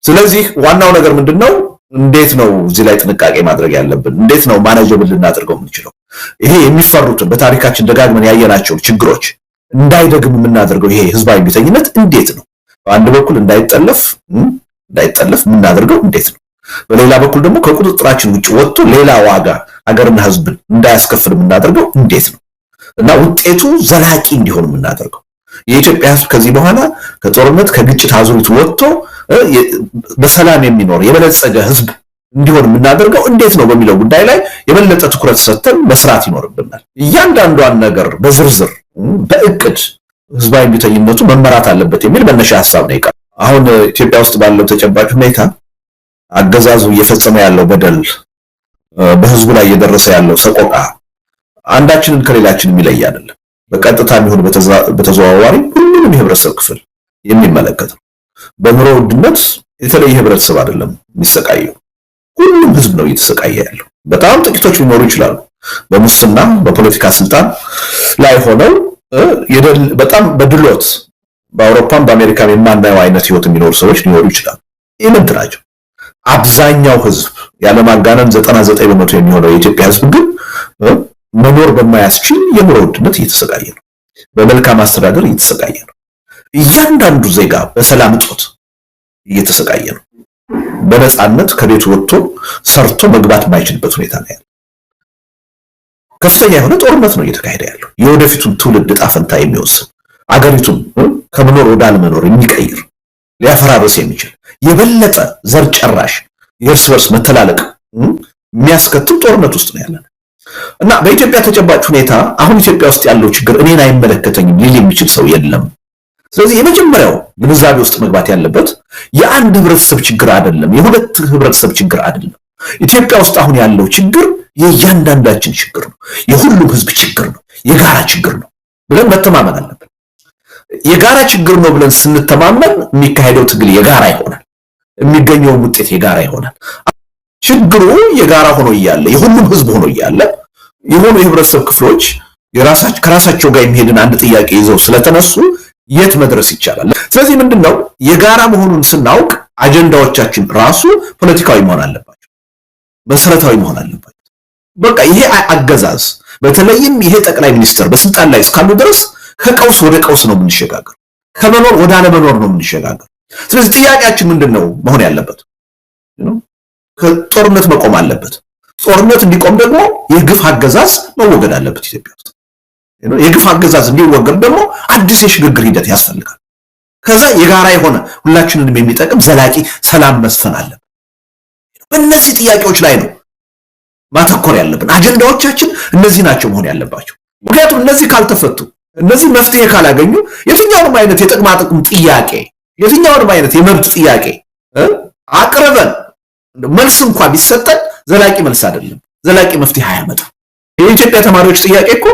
ስለዚህ ዋናው ነገር ምንድነው? እንዴት ነው እዚህ ላይ ጥንቃቄ ማድረግ ያለብን? እንዴት ነው ማኔጀብል ልናደርገው የምንችለው? ይሄ የሚፈሩትን በታሪካችን ደጋግመን ያየናቸው ችግሮች እንዳይደግም የምናደርገው ይሄ ህዝባዊ ቢተኝነት እንዴት ነው? በአንድ በኩል እንዳይጠለፍ የምናደርገው እንዴት ነው? በሌላ በኩል ደግሞ ከቁጥጥራችን ውጭ ወጥቶ ሌላ ዋጋ አገርና ህዝብን እንዳያስከፍል የምናደርገው እንዴት ነው? እና ውጤቱ ዘላቂ እንዲሆን የምናደርገው የኢትዮጵያ ህዝብ ከዚህ በኋላ ከጦርነት ከግጭት አዙሪት ወጥቶ በሰላም የሚኖር የበለጸገ ህዝብ እንዲሆን የምናደርገው እንዴት ነው በሚለው ጉዳይ ላይ የበለጠ ትኩረት ሰጥተን መስራት ይኖርብናል። እያንዳንዷን ነገር በዝርዝር በእቅድ ህዝባዊ ቢተኝነቱ መመራት አለበት የሚል መነሻ ሐሳብ ነው ይቃል። አሁን ኢትዮጵያ ውስጥ ባለው ተጨባጭ ሁኔታ አገዛዙ እየፈጸመ ያለው በደል፣ በህዝቡ ላይ እየደረሰ ያለው ሰቆቃ አንዳችንን ከሌላችን የሚለይ አይደለም። በቀጥታ የሚሆን በተዘዋዋሪ ሁሉንም የህብረተሰብ ክፍል የሚመለከት ነው። በኑሮ ውድነት የተለየ ህብረተሰብ አይደለም የሚሰቃየው፣ ሁሉም ህዝብ ነው እየተሰቃየ ያለው። በጣም ጥቂቶች ሊኖሩ ይችላሉ በሙስና በፖለቲካ ስልጣን ላይ ሆነው በጣም በድሎት በአውሮፓም በአሜሪካም የማናየው አይነት ህይወት የሚኖሩ ሰዎች ሊኖሩ ይችላሉ። ይህንን ናቸው። አብዛኛው ህዝብ ያለማጋነን 99% የሚሆነው የኢትዮጵያ ህዝብ ግን መኖር በማያስችል የኑሮ ውድነት እየተሰቃየ ነው። በመልካም አስተዳደር እየተሰቃየ ነው። እያንዳንዱ ዜጋ በሰላም እጦት እየተሰቃየ ነው። በነፃነት ከቤቱ ወጥቶ ሰርቶ መግባት የማይችልበት ሁኔታ ነው ያለው። ከፍተኛ የሆነ ጦርነት ነው እየተካሄደ ያለው። የወደፊቱን ትውልድ ዕጣ ፈንታ የሚወስን አገሪቱን ከመኖር ወደ አለመኖር የሚቀይር ሊያፈራርስ የሚችል የበለጠ ዘር ጨራሽ የእርስ በርስ መተላለቅ የሚያስከትል ጦርነት ውስጥ ነው ያለን እና በኢትዮጵያ ተጨባጭ ሁኔታ አሁን ኢትዮጵያ ውስጥ ያለው ችግር እኔን አይመለከተኝም ሊል የሚችል ሰው የለም። ስለዚህ የመጀመሪያው ግንዛቤ ውስጥ መግባት ያለበት የአንድ ህብረተሰብ ችግር አይደለም፣ የሁለት ህብረተሰብ ችግር አይደለም። ኢትዮጵያ ውስጥ አሁን ያለው ችግር የእያንዳንዳችን ችግር ነው፣ የሁሉም ህዝብ ችግር ነው፣ የጋራ ችግር ነው ብለን መተማመን አለብን። የጋራ ችግር ነው ብለን ስንተማመን የሚካሄደው ትግል የጋራ ይሆናል፣ የሚገኘው ውጤት የጋራ ይሆናል። ችግሩ የጋራ ሆኖ እያለ የሁሉም ህዝብ ሆኖ እያለ የሆኑ የህብረተሰብ ክፍሎች ከራሳቸው ጋር የሚሄድን አንድ ጥያቄ ይዘው ስለተነሱ የት መድረስ ይቻላል? ስለዚህ ምንድነው የጋራ መሆኑን ስናውቅ አጀንዳዎቻችን ራሱ ፖለቲካዊ መሆን አለባቸው፣ መሰረታዊ መሆን አለባቸው። በቃ ይሄ አገዛዝ በተለይም ይሄ ጠቅላይ ሚኒስትር በስልጣን ላይ እስካሉ ድረስ ከቀውስ ወደ ቀውስ ነው የምንሸጋገር፣ ከመኖር ወደ አለመኖር ነው የምንሸጋገር። ስለዚህ ጥያቄያችን ምንድነው መሆን ያለበት? ከጦርነት መቆም አለበት። ጦርነት እንዲቆም ደግሞ የግፍ አገዛዝ መወገድ አለበት ኢትዮጵያ ውስጥ። የግፍ አገዛዝ እንዲወገድ ደግሞ አዲስ የሽግግር ሂደት ያስፈልጋል። ከዛ የጋራ የሆነ ሁላችንንም የሚጠቅም ዘላቂ ሰላም መስፈን አለበት። በእነዚህ ጥያቄዎች ላይ ነው ማተኮር ያለብን። አጀንዳዎቻችን እነዚህ ናቸው መሆን ያለባቸው። ምክንያቱም እነዚህ ካልተፈቱ፣ እነዚህ መፍትሄ ካላገኙ የትኛውንም አይነት የጥቅማ ጥቅም ጥያቄ፣ የትኛውንም አይነት የመብት ጥያቄ አቅርበን መልስ እንኳን ቢሰጠን ዘላቂ መልስ አይደለም፣ ዘላቂ መፍትሄ አያመጣም። የኢትዮጵያ ተማሪዎች ጥያቄ እኮ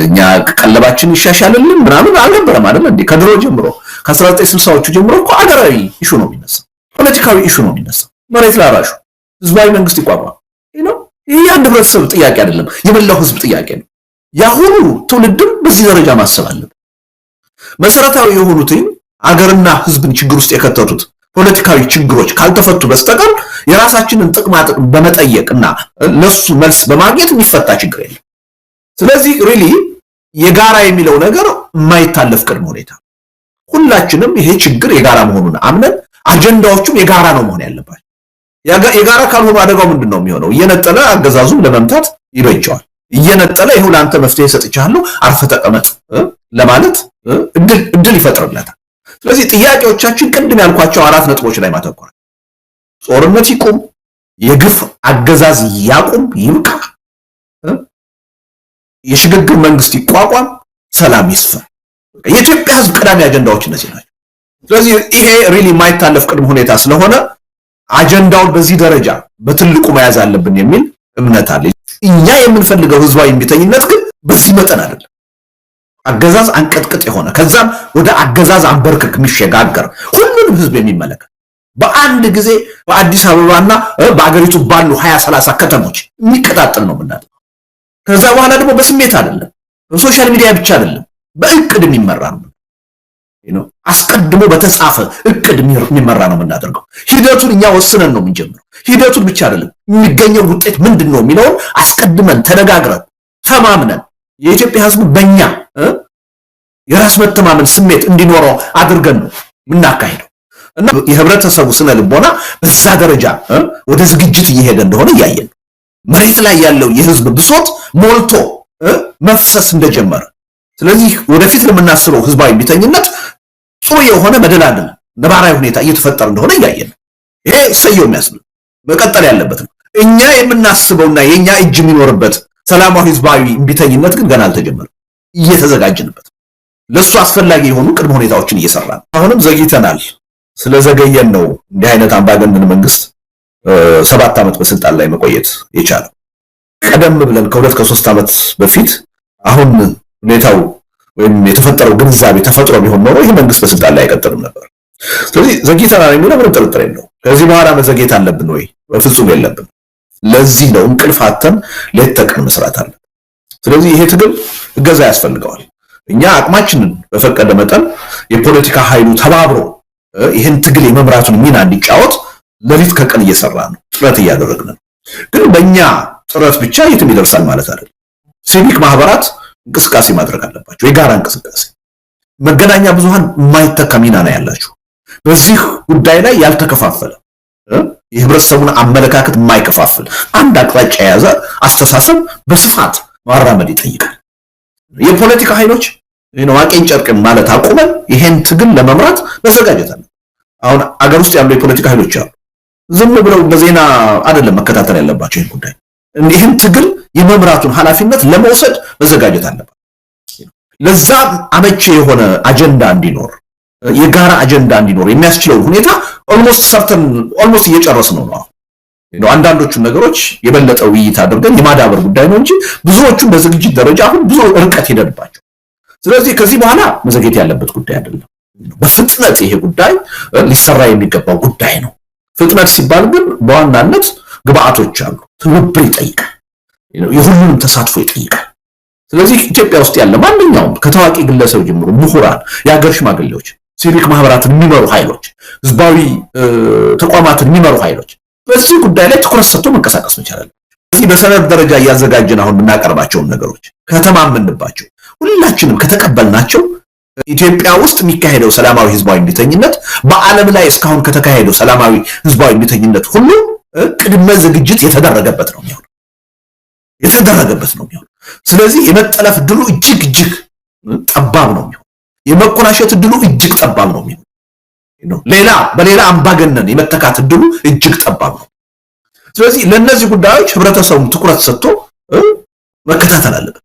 እኛ ቀለባችን ይሻሻልልን ምናምን አልነበረም አይደል እንዴ? ከድሮ ጀምሮ ከ1960ዎቹ ጀምሮ እኮ አገራዊ ኢሹ ነው የሚነሳው፣ ፖለቲካዊ ኢሹ ነው የሚነሳው። መሬት ላራሹ ህዝባዊ መንግስት ይቋቋም ነው። ይሄ የአንድ ህብረተሰብ ጥያቄ አይደለም፣ የመላው ህዝብ ጥያቄ ነው። ያሁኑ ትውልድም በዚህ ደረጃ ማሰብ አለበት። መሰረታዊ የሆኑትን አገርና ህዝብን ችግር ውስጥ የከተቱት ፖለቲካዊ ችግሮች ካልተፈቱ በስተቀር የራሳችንን ጥቅማ ጥቅም በመጠየቅና ለሱ መልስ በማግኘት የሚፈታ ችግር የለም። ስለዚህ ሪሊ የጋራ የሚለው ነገር የማይታለፍ ቅድመ ሁኔታ፣ ሁላችንም ይሄ ችግር የጋራ መሆኑን አምነን አጀንዳዎቹም የጋራ ነው መሆን ያለባቸው። የጋራ ካልሆኑ አደጋው ምንድነው የሚሆነው? እየነጠለ አገዛዙን ለመምታት ይበጀዋል። እየነጠለ ይሁን ለአንተ መፍትሄ ሰጥቻለሁ አርፈ ተቀመጥ ለማለት እድል ይፈጥርለታል። ስለዚህ ጥያቄዎቻችን ቅድም ያልኳቸው 4 ነጥቦች ላይ ማተኮር፣ ጦርነት ይቁም፣ የግፍ አገዛዝ ያቁም ይብቃ፣ የሽግግር መንግስት ይቋቋም፣ ሰላም ይስፈን። የኢትዮጵያ ህዝብ ቀዳሚ አጀንዳዎች እነዚህ ናቸው። ስለዚህ ይሄ ሪሊ የማይታለፍ ቅድም ሁኔታ ስለሆነ አጀንዳውን በዚህ ደረጃ በትልቁ መያዝ አለብን የሚል እምነት አለ። እኛ የምንፈልገው ህዝባዊ እምቢተኝነት ግን በዚህ መጠን አይደለም። አገዛዝ አንቀጥቅጥ የሆነ ከዛም ወደ አገዛዝ አንበርክክ የሚሸጋገር ሁሉንም ህዝብ የሚመለከት በአንድ ጊዜ በአዲስ አበባና በአገሪቱ ባሉ 20-30 ከተሞች የሚቀጣጠል ነው የምናደርገው። ከዛ በኋላ ደግሞ በስሜት አይደለም፣ በሶሻል ሚዲያ ብቻ አይደለም፣ በእቅድ የሚመራ ነው። አስቀድሞ በተጻፈ እቅድ የሚመራ ነው የምናደርገው። ሂደቱን እኛ ወስነን ነው የምንጀምረው። ሂደቱን ብቻ አይደለም የሚገኘው ውጤት ምንድነው የሚለውን አስቀድመን ተነጋግረን ተማምነን የኢትዮጵያ ህዝብ በእኛ የራስ መተማመን ስሜት እንዲኖረው አድርገን ነው የምናካሂደው እና የህብረተሰቡ ስነ ልቦና በዛ ደረጃ ወደ ዝግጅት እየሄደ እንደሆነ እያየን ነው። መሬት ላይ ያለው የህዝብ ብሶት ሞልቶ መፍሰስ እንደጀመረ፣ ስለዚህ ወደፊት ለምናስበው ህዝባዊ እምቢተኝነት ጥሩ የሆነ መደላደል ነባራዊ ሁኔታ እየተፈጠረ እንደሆነ እያየን ነው። ይሄ ሰየው የሚያስብል መቀጠል ያለበት ነው። እኛ የምናስበውና የኛ እጅ የሚኖርበት ሰላማዊ ህዝባዊ እምቢተኝነት ግን ገና አልተጀመረም። እየተዘጋጀንበት ለሱ አስፈላጊ የሆኑ ቅድመ ሁኔታዎችን እየሰራን አሁንም ዘግይተናል። ስለዘገየን ነው እንዲህ አይነት አምባገነን መንግስት 7 ዓመት በስልጣን ላይ መቆየት የቻለው። ቀደም ብለን ከ2-3 ዓመት በፊት አሁን ሁኔታው ወይም የተፈጠረው ግንዛቤ ተፈጥሮ ቢሆን ኖሮ ይህ መንግስት በስልጣን ላይ አይቀጥልም ነበር። ስለዚህ ዘግይተናል የሚለው ምንም ጥርጥር የለውም። ከዚህ በኋላ መዘግየት አለብን ወይ? በፍጹም የለብን። ለዚህ ነው እንቅልፍ አጥተን ሌት ተቀን መስራት አለ። ስለዚህ ይሄ ትግል እገዛ ያስፈልገዋል። እኛ አቅማችንን በፈቀደ መጠን የፖለቲካ ኃይሉ ተባብሮ ይህን ትግል የመምራቱን ሚና እንዲጫወት ለሊት ከቀን እየሰራ ነው፣ ጥረት እያደረግን ነው። ግን በእኛ ጥረት ብቻ የትም ይደርሳል ማለት አይደለም። ሲቪክ ማህበራት እንቅስቃሴ ማድረግ አለባቸው፣ የጋራ እንቅስቃሴ። መገናኛ ብዙሃን የማይተካ ሚና ነው ያላቸው። በዚህ ጉዳይ ላይ ያልተከፋፈለ የህብረተሰቡን አመለካከት የማይከፋፍል አንድ አቅጣጫ የያዘ አስተሳሰብ በስፋት ማራመድ ይጠይቃል። የፖለቲካ ኃይሎች ዋቄን ጨርቅን ማለት አቁመን ይሄን ትግል ለመምራት መዘጋጀት አለ። አሁን አገር ውስጥ ያሉ የፖለቲካ ኃይሎች አሉ፣ ዝም ብለው በዜና አይደለም መከታተል ያለባቸው። ይሄን ጉዳይ ይህን ትግል የመምራቱን ኃላፊነት ለመውሰድ መዘጋጀት አለበት። ለዛ አመቺ የሆነ አጀንዳ እንዲኖር፣ የጋራ አጀንዳ እንዲኖር የሚያስችለውን ሁኔታ ኦልሞስት እየጨረስን ነው። አንዳንዶቹን ነገሮች የበለጠ ውይይት አድርገን የማዳበር ጉዳይ ነው እንጂ ብዙዎቹን በዝግጅት ደረጃ አሁን ብዙ ርቀት ሄደንባቸው። ስለዚህ ከዚህ በኋላ መዘግየት ያለበት ጉዳይ አይደለም። በፍጥነት ይሄ ጉዳይ ሊሰራ የሚገባው ጉዳይ ነው። ፍጥነት ሲባል ግን በዋናነት ግብአቶች አሉ፣ ትብብር ይጠይቃል፣ የሁሉንም ተሳትፎ ይጠይቃል። ስለዚህ ኢትዮጵያ ውስጥ ያለ ማንኛውም ከታዋቂ ግለሰብ ጀምሮ ምሁራን፣ የሀገር ሽማግሌዎች፣ ሲቪክ ማህበራትን የሚመሩ ኃይሎች፣ ህዝባዊ ተቋማትን የሚመሩ ኃይሎች በዚህ ጉዳይ ላይ ትኩረት ሰጥቶ መንቀሳቀስ መቻል። እዚህ በሰነድ ደረጃ እያዘጋጀን አሁን የምናቀርባቸውን ነገሮች ከተማመንባቸው ሁላችንም ከተቀበልናቸው ኢትዮጵያ ውስጥ የሚካሄደው ሰላማዊ ህዝባዊ እምቢተኝነት በዓለም ላይ እስካሁን ከተካሄደው ሰላማዊ ህዝባዊ እምቢተኝነት ሁሉ ቅድመ ዝግጅት የተደረገበት ነው የሚሆነው። ስለዚህ የመጠለፍ ድሉ እጅግ ጠባብ ነው የሚሆነው። የመኮላሸት ድሉ እጅግ ጠባብ ነው የሚሆነው። በሌላ አምባገነን የመተካት ድሉ እጅግ ጠባብ ነው። ስለዚህ ለነዚህ ጉዳዮች ህብረተሰቡ ትኩረት ሰጥቶ መከታተል አለበት፣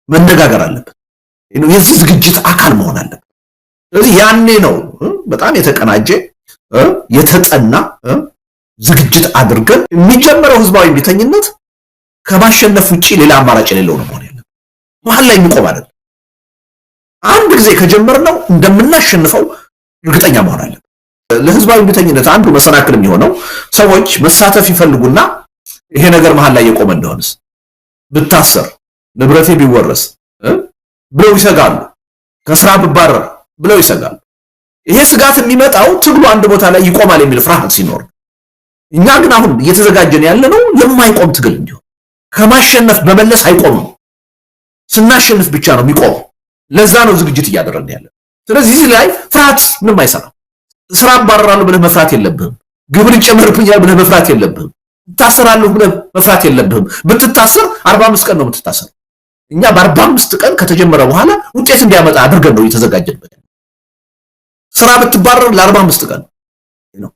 መነጋገር አለበት፣ የዚህ ዝግጅት አካል መሆን አለበት። ስለዚህ ያኔ ነው በጣም የተቀናጀ የተጠና ዝግጅት አድርገን የሚጀምረው ህዝባዊ እምቢተኝነት ከማሸነፍ ውጪ ሌላ አማራጭ የሌለው ነው መሆን ያለበት። መሀል ላይ የሚቆም አይደለም። አንድ ጊዜ ከጀመርነው እንደምናሸንፈው እርግጠኛ መሆን አለበት። ለህዝባዊ እምቢተኝነት አንዱ መሰናክል የሚሆነው ሰዎች መሳተፍ ይፈልጉና ይሄ ነገር መሀል ላይ የቆመ እንደሆነስ ብታሰር፣ ንብረቴ ቢወረስ ብለው ይሰጋሉ፣ ከስራ ብባረር ብለው ይሰጋሉ። ይሄ ስጋት የሚመጣው ትግሉ አንድ ቦታ ላይ ይቆማል የሚል ፍርሃት ሲኖር፣ እኛ ግን አሁን እየተዘጋጀን ያለነው የማይቆም ትግል እንዲሆን፣ ከማሸነፍ በመለስ አይቆምም፣ ስናሸንፍ ብቻ ነው የሚቆመው። ለዛ ነው ዝግጅት እያደረግን ያለን። ስለዚህ እዚህ ላይ ፍርሃት ምንም አይሰራም። ስራ አባረራለሁ ብለህ መፍራት የለብህም። ግብር ይጨመርብኛል ብለህ መፍራት የለብህም። ታሰራለሁ ብለህ መፍራት የለብህም። ብትታሰር 45 ቀን ነው የምትታሰር። እኛ በ45 ቀን ከተጀመረ በኋላ ውጤት እንዲያመጣ አድርገን ነው እየተዘጋጀንበት። ስራ ብትባረር ለ45 ቀን ነው።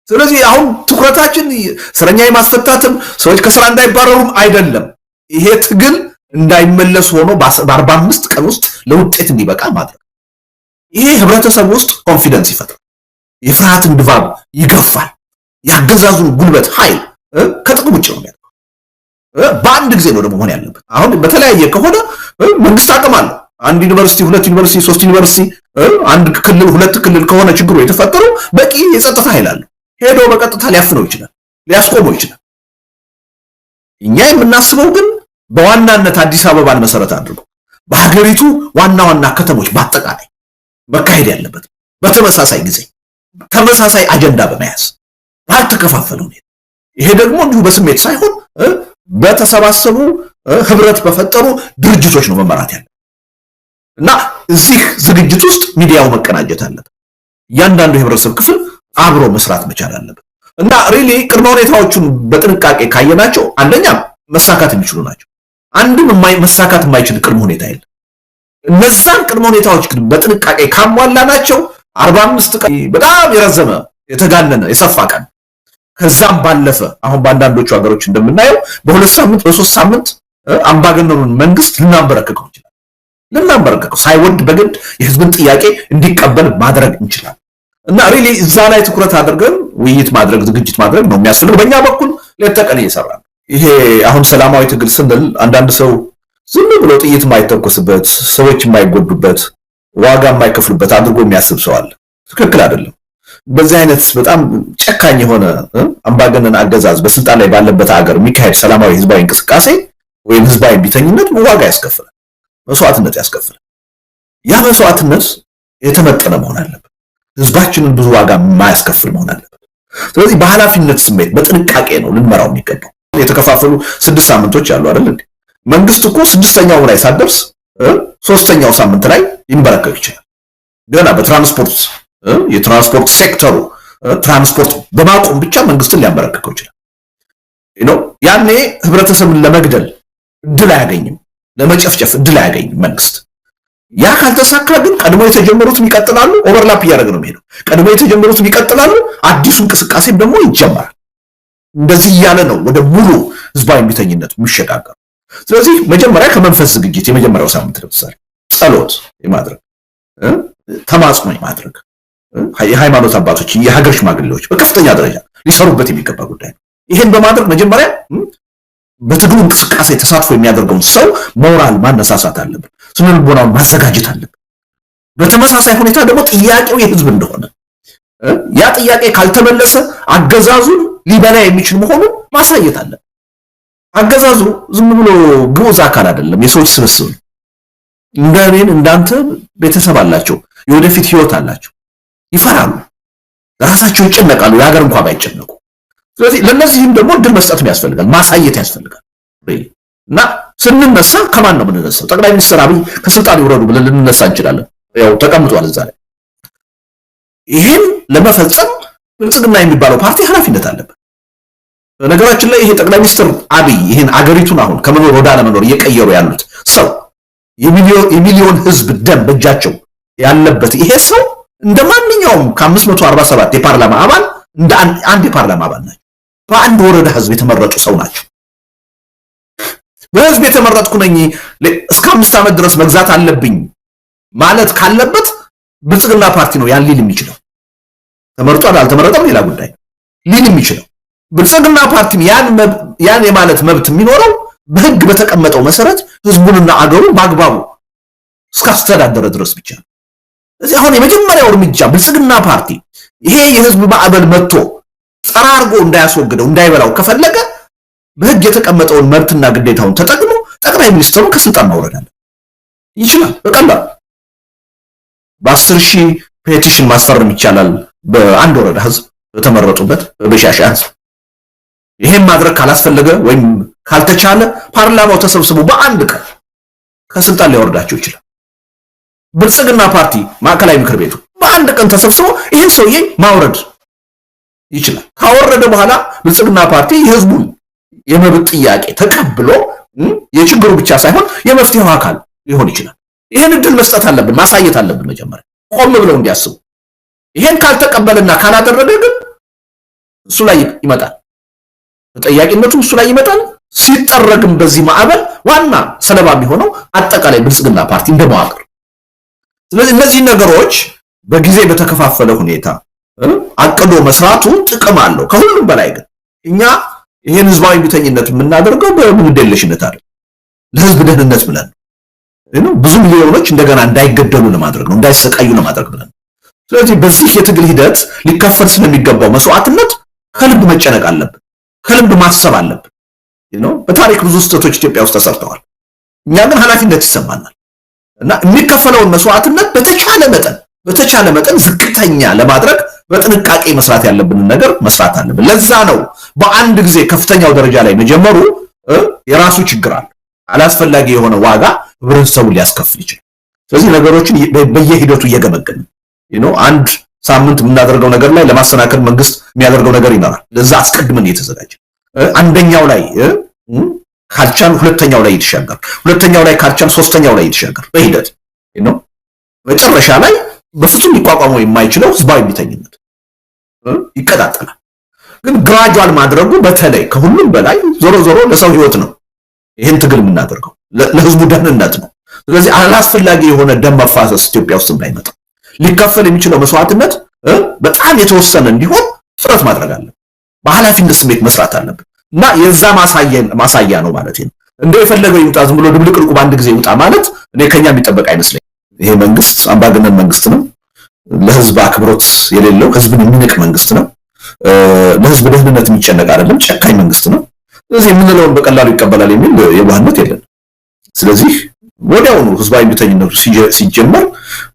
ስለዚህ አሁን ትኩረታችን እስረኛ የማስፈታትም ሰዎች ከስራ እንዳይባረሩም አይደለም። ይሄ ትግል እንዳይመለስ ሆኖ በ45 ቀን ውስጥ ለውጤት እንዲበቃ ማድረግ። ይሄ ህብረተሰብ ውስጥ ኮንፊደንስ ይፈጥራል፣ የፍርሃትን ድባብ ይገፋል፣ ያገዛዙን ጉልበት ኃይል ከጥቅም ውጭ ነው የሚያደርገው። በአንድ ጊዜ ነው ደግሞ መሆን ያለበት። አሁን በተለያየ ከሆነ መንግስት አቅም አለው። አንድ ዩኒቨርሲቲ፣ ሁለት ዩኒቨርሲቲ፣ ሶስት ዩኒቨርሲቲ፣ አንድ ክልል፣ ሁለት ክልል ከሆነ ችግሩ የተፈጠረው በቂ የጸጥታ ኃይል አለው። ሄዶ በቀጥታ ሊያፍነው ይችላል፣ ሊያስቆመው ይችላል። እኛ የምናስበው ግን በዋናነት አዲስ አበባን መሰረት አድርጎ በሀገሪቱ ዋና ዋና ከተሞች በአጠቃላይ መካሄድ ያለበት በተመሳሳይ ጊዜ ተመሳሳይ አጀንዳ በመያዝ ባልተከፋፈለ ሁኔታ። ይሄ ደግሞ እንዲሁ በስሜት ሳይሆን በተሰባሰቡ ህብረት በፈጠሩ ድርጅቶች ነው መመራት ያለ እና እዚህ ዝግጅት ውስጥ ሚዲያው መቀናጀት አለበት። እያንዳንዱ የህብረተሰብ ክፍል አብሮ መስራት መቻል አለበት እና ሪሊ ቅድመ ሁኔታዎቹን በጥንቃቄ ካየናቸው አንደኛ መሳካት የሚችሉ ናቸው። አንድም መሳካት የማይችል ቅድመ ሁኔታ የለም። እነዛን ቅድመ ሁኔታዎች ግን በጥንቃቄ ካሟላናቸው 45 ቀን በጣም የረዘመ የተጋነነ የሰፋ ቀን ከዛም ባለፈ አሁን በአንዳንዶቹ ሀገሮች እንደምናየው በ2 ሳምንት በ3 ሳምንት አምባገነኑን መንግስት ልናንበረከከው እንችላለን። ልናንበረከከው ሳይወድ በግድ የህዝብን ጥያቄ እንዲቀበል ማድረግ እንችላለን እና ሪሊ እዛ ላይ ትኩረት አድርገን ውይይት ማድረግ ዝግጅት ማድረግ ነው የሚያስፈልገው። በእኛ በኩል ሌት ተቀን እየሰራ ነው። ይሄ አሁን ሰላማዊ ትግል ስንል አንዳንድ ሰው ዝም ብሎ ጥይት የማይተኮስበት ሰዎች የማይጎዱበት ዋጋ የማይከፍሉበት አድርጎ የሚያስብ ሰው አለ። ትክክል አይደለም። በዚህ አይነት በጣም ጨካኝ የሆነ አምባገነን አገዛዝ በስልጣን ላይ ባለበት ሀገር የሚካሄድ ሰላማዊ ህዝባዊ እንቅስቃሴ ወይም ህዝባዊ ቢተኝነት ዋጋ ያስከፍላል፣ መስዋዕትነት ያስከፍላል። ያ መስዋዕትነት የተመጠነ መሆን አለበት። ህዝባችንን ብዙ ዋጋ የማያስከፍል መሆን አለበት። ስለዚህ በኃላፊነት ስሜት በጥንቃቄ ነው ልንመራው የሚገባው። የተከፋፈሉ 6 ሳምንቶች አሉ አይደል እንዴ? መንግስት እኮ 6ኛው ላይ ሳይደርስ 3ኛው ሳምንት ላይ ሊንበረከክ ይችላል። ገና በትራንስፖርት የትራንስፖርት ሴክተሩ ትራንስፖርት በማቆም ብቻ መንግስትን ሊያንበረከከው ይችላል። ያኔ ህብረተሰብን ለመግደል እድል አያገኝም፣ ለመጨፍጨፍ እድል አያገኝም መንግስት። ያ ካልተሳካ ግን ቀድሞ የተጀመሩትም ይቀጥላሉ፣ ኦቨርላፕ እያደረገ ነው የሚሄደው። ቀድሞ የተጀመሩትም ይቀጥላሉ፣ አዲሱ እንቅስቃሴም ደግሞ ይጀምራል። እንደዚህ እያለ ነው ወደ ሙሉ ህዝባዊ ቢተኝነት የሚሸጋገር። ስለዚህ መጀመሪያ ከመንፈስ ዝግጅት የመጀመሪያው ሳምንት ለምሳሌ ጸሎት የማድረግ ተማጽኖ የማድረግ የሃይማኖት አባቶች የሀገር ሽማግሌዎች በከፍተኛ ደረጃ ሊሰሩበት የሚገባ ጉዳይ ነው። ይሄን በማድረግ መጀመሪያ በትግሉ እንቅስቃሴ ተሳትፎ የሚያደርገውን ሰው ሞራል ማነሳሳት አለብን፣ ስነ ልቦናውን ማዘጋጀት አለብን። በተመሳሳይ ሁኔታ ደግሞ ጥያቄው የህዝብ እንደሆነ ያ ጥያቄ ካልተመለሰ አገዛዙን ሊበላ የሚችል መሆኑን ማሳየት አለብን። አገዛዙ ዝም ብሎ ግዑዝ አካል አይደለም፣ የሰዎች ስብስብ ነው። እንደኔን እንዳንተ ቤተሰብ አላቸው፣ የወደፊት ህይወት አላቸው፣ ይፈራሉ፣ ራሳቸው ይጨነቃሉ፣ የሀገር እንኳን ባይጨነቁ። ስለዚህ ለነዚህም ደግሞ እድል መስጠትም ያስፈልጋል፣ ማሳየት ያስፈልጋል። እና ስንነሳ ከማን ነው የምንነሳው? ጠቅላይ ሚኒስትር አብይ ከስልጣን ይውረዱ ብለን ልንነሳ እንችላለን። ያው ተቀምጧል እዛ ላይ። ይህን ለመፈጸም ብልጽግና የሚባለው ፓርቲ ኃላፊነት አለበት። በነገራችን ላይ ይሄ ጠቅላይ ሚኒስትር አብይ ይህን አገሪቱን አሁን ከመኖር ወደ አለመኖር እየቀየሩ ያሉት ሰው የሚሊዮን ህዝብ ደም በእጃቸው ያለበት ይሄ ሰው እንደ ማንኛውም ከ547 የፓርላማ አባል እንደ አንድ የፓርላማ አባል ናቸው። በአንድ ወረዳ ህዝብ የተመረጡ ሰው ናቸው። በህዝብ የተመረጥኩ ነኝ እስከ 5 ዓመት ድረስ መግዛት አለብኝ ማለት ካለበት ብልጽግና ፓርቲ ነው ያን ሊል የሚችለው። ተመርጧል አልተመረጠም ሌላ ጉዳይ ሊል የሚችለው ብልጽግና ፓርቲም ያን የማለት መብት የሚኖረው በህግ በተቀመጠው መሰረት ህዝቡንና አገሩን በአግባቡ እስካስተዳደረ ድረስ ብቻ ነው። ስለዚህ አሁን የመጀመሪያው እርምጃ ብልጽግና ፓርቲ ይሄ የህዝብ ማዕበል መጥቶ ጠራርጎ እንዳያስወግደው እንዳይበላው ከፈለገ በህግ የተቀመጠውን መብትና ግዴታውን ተጠቅሞ ጠቅላይ ሚኒስትሩን ከስልጣን ማውረድ አለ ይችላል። በቀላሉ በ10,000 ፔቲሽን ማስፈረም ይቻላል። በአንድ ወረዳ ህዝብ በተመረጡበት በበሻሻ ህዝብ ይሄን ማድረግ ካላስፈለገ ወይም ካልተቻለ ፓርላማው ተሰብስቦ በአንድ ቀን ከስልጣን ሊያወርዳቸው ይችላል። ብልጽግና ፓርቲ ማዕከላዊ ምክር ቤቱ በአንድ ቀን ተሰብስቦ ይሄን ሰውዬ ማውረድ ይችላል። ካወረደ በኋላ ብልጽግና ፓርቲ የህዝቡን የመብት ጥያቄ ተቀብሎ የችግሩ ብቻ ሳይሆን የመፍትሄው አካል ሊሆን ይችላል። ይሄን እድል መስጠት አለብን፣ ማሳየት አለብን። መጀመሪያ ቆም ብለው እንዲያስቡ። ይሄን ካልተቀበለና ካላደረገ ግን እሱ ላይ ይመጣል፣ ተጠያቂነቱ እሱ ላይ ይመጣል። ሲጠረግም በዚህ ማዕበል ዋና ሰለባ የሚሆነው አጠቃላይ ብልጽግና ፓርቲ እንደመዋቅር። ስለዚህ እነዚህ ነገሮች በጊዜ በተከፋፈለ ሁኔታ አቅዶ መስራቱ ጥቅም አለው። ከሁሉም በላይ ግን እኛ ይሄን ህዝባዊ ቢተኝነት የምናደርገው በግዴለሽነት አይደል፣ ለህዝብ ደህንነት ብለን ነው። ብዙ ሚሊዮኖች እንደገና እንዳይገደሉ ለማድረግ ነው፣ እንዳይሰቃዩ ለማድረግ ብለን። ስለዚህ በዚህ የትግል ሂደት ሊከፈል ስለሚገባው መስዋዕትነት ከልብ መጨነቅ አለብን፣ ከልብ ማሰብ አለብን። በታሪክ ብዙ ስህተቶች ኢትዮጵያ ውስጥ ተሰርተዋል። እኛ ግን ኃላፊነት ይሰማናል እና የሚከፈለውን መስዋዕትነት በተቻለ መጠን ዝቅተኛ ለማድረግ በጥንቃቄ መስራት ያለብንን ነገር መስራት አለብን። ለዛ ነው በአንድ ጊዜ ከፍተኛው ደረጃ ላይ መጀመሩ የራሱ ችግር አለ። አላስፈላጊ የሆነ ዋጋ ህብረተሰቡ ሊያስከፍል ይችላል። ስለዚህ ነገሮችን በየሂደቱ እየገመገን አንድ ሳምንት የምናደርገው ነገር ላይ ለማሰናከል መንግስት የሚያደርገው ነገር ይኖራል። ለዛ አስቀድመን እየተዘጋጀ አንደኛው ላይ ካልቻል ሁለተኛው ላይ ይተሻገር፣ ሁለተኛው ላይ ካልቻል ሶስተኛው ላይ ይተሻገር። በሂደት መጨረሻ ላይ በፍጹም ሊቋቋመው የማይችለው ህዝባዊ ቢተኝነት ይቀጣጠላል። ግን ግራጁዋል ማድረጉ በተለይ ከሁሉም በላይ ዞሮ ለሰው ህይወት ነው። ይሄን ትግል የምናደርገው ለህዝቡ ደህንነት ነው። ስለዚህ አላስፈላጊ የሆነ ደም መፋሰስ ኢትዮጵያ ውስጥ እንዳይመጣ ሊከፈል የሚችለው መስዋዕትነት በጣም የተወሰነ እንዲሆን ጥረት ማድረግ አለብን። በኃላፊነት ስሜት መስራት አለብን እና የዛ ማሳያ ነው ማለት ነው። እንደው የፈለገው ይውጣ፣ ዝም ብሎ ድብልቅልቁ በአንድ ጊዜ ይውጣ ማለት እኔ ከኛ የሚጠበቅ አይመስለኝ። ይሄ መንግስት አምባገነን መንግስት ነው። ለህዝብ አክብሮት የሌለው ህዝብን የሚንቅ መንግስት ነው። ለህዝብ ደህንነት የሚጨነቅ አይደለም፣ ጨካኝ መንግስት ነው። ስለዚህ የምንለውን በቀላሉ ይቀበላል የሚል የዋህነት የለም። ስለዚህ ወዲያውኑ ህዝባዊ ቢተኝነቱ ሲጀመር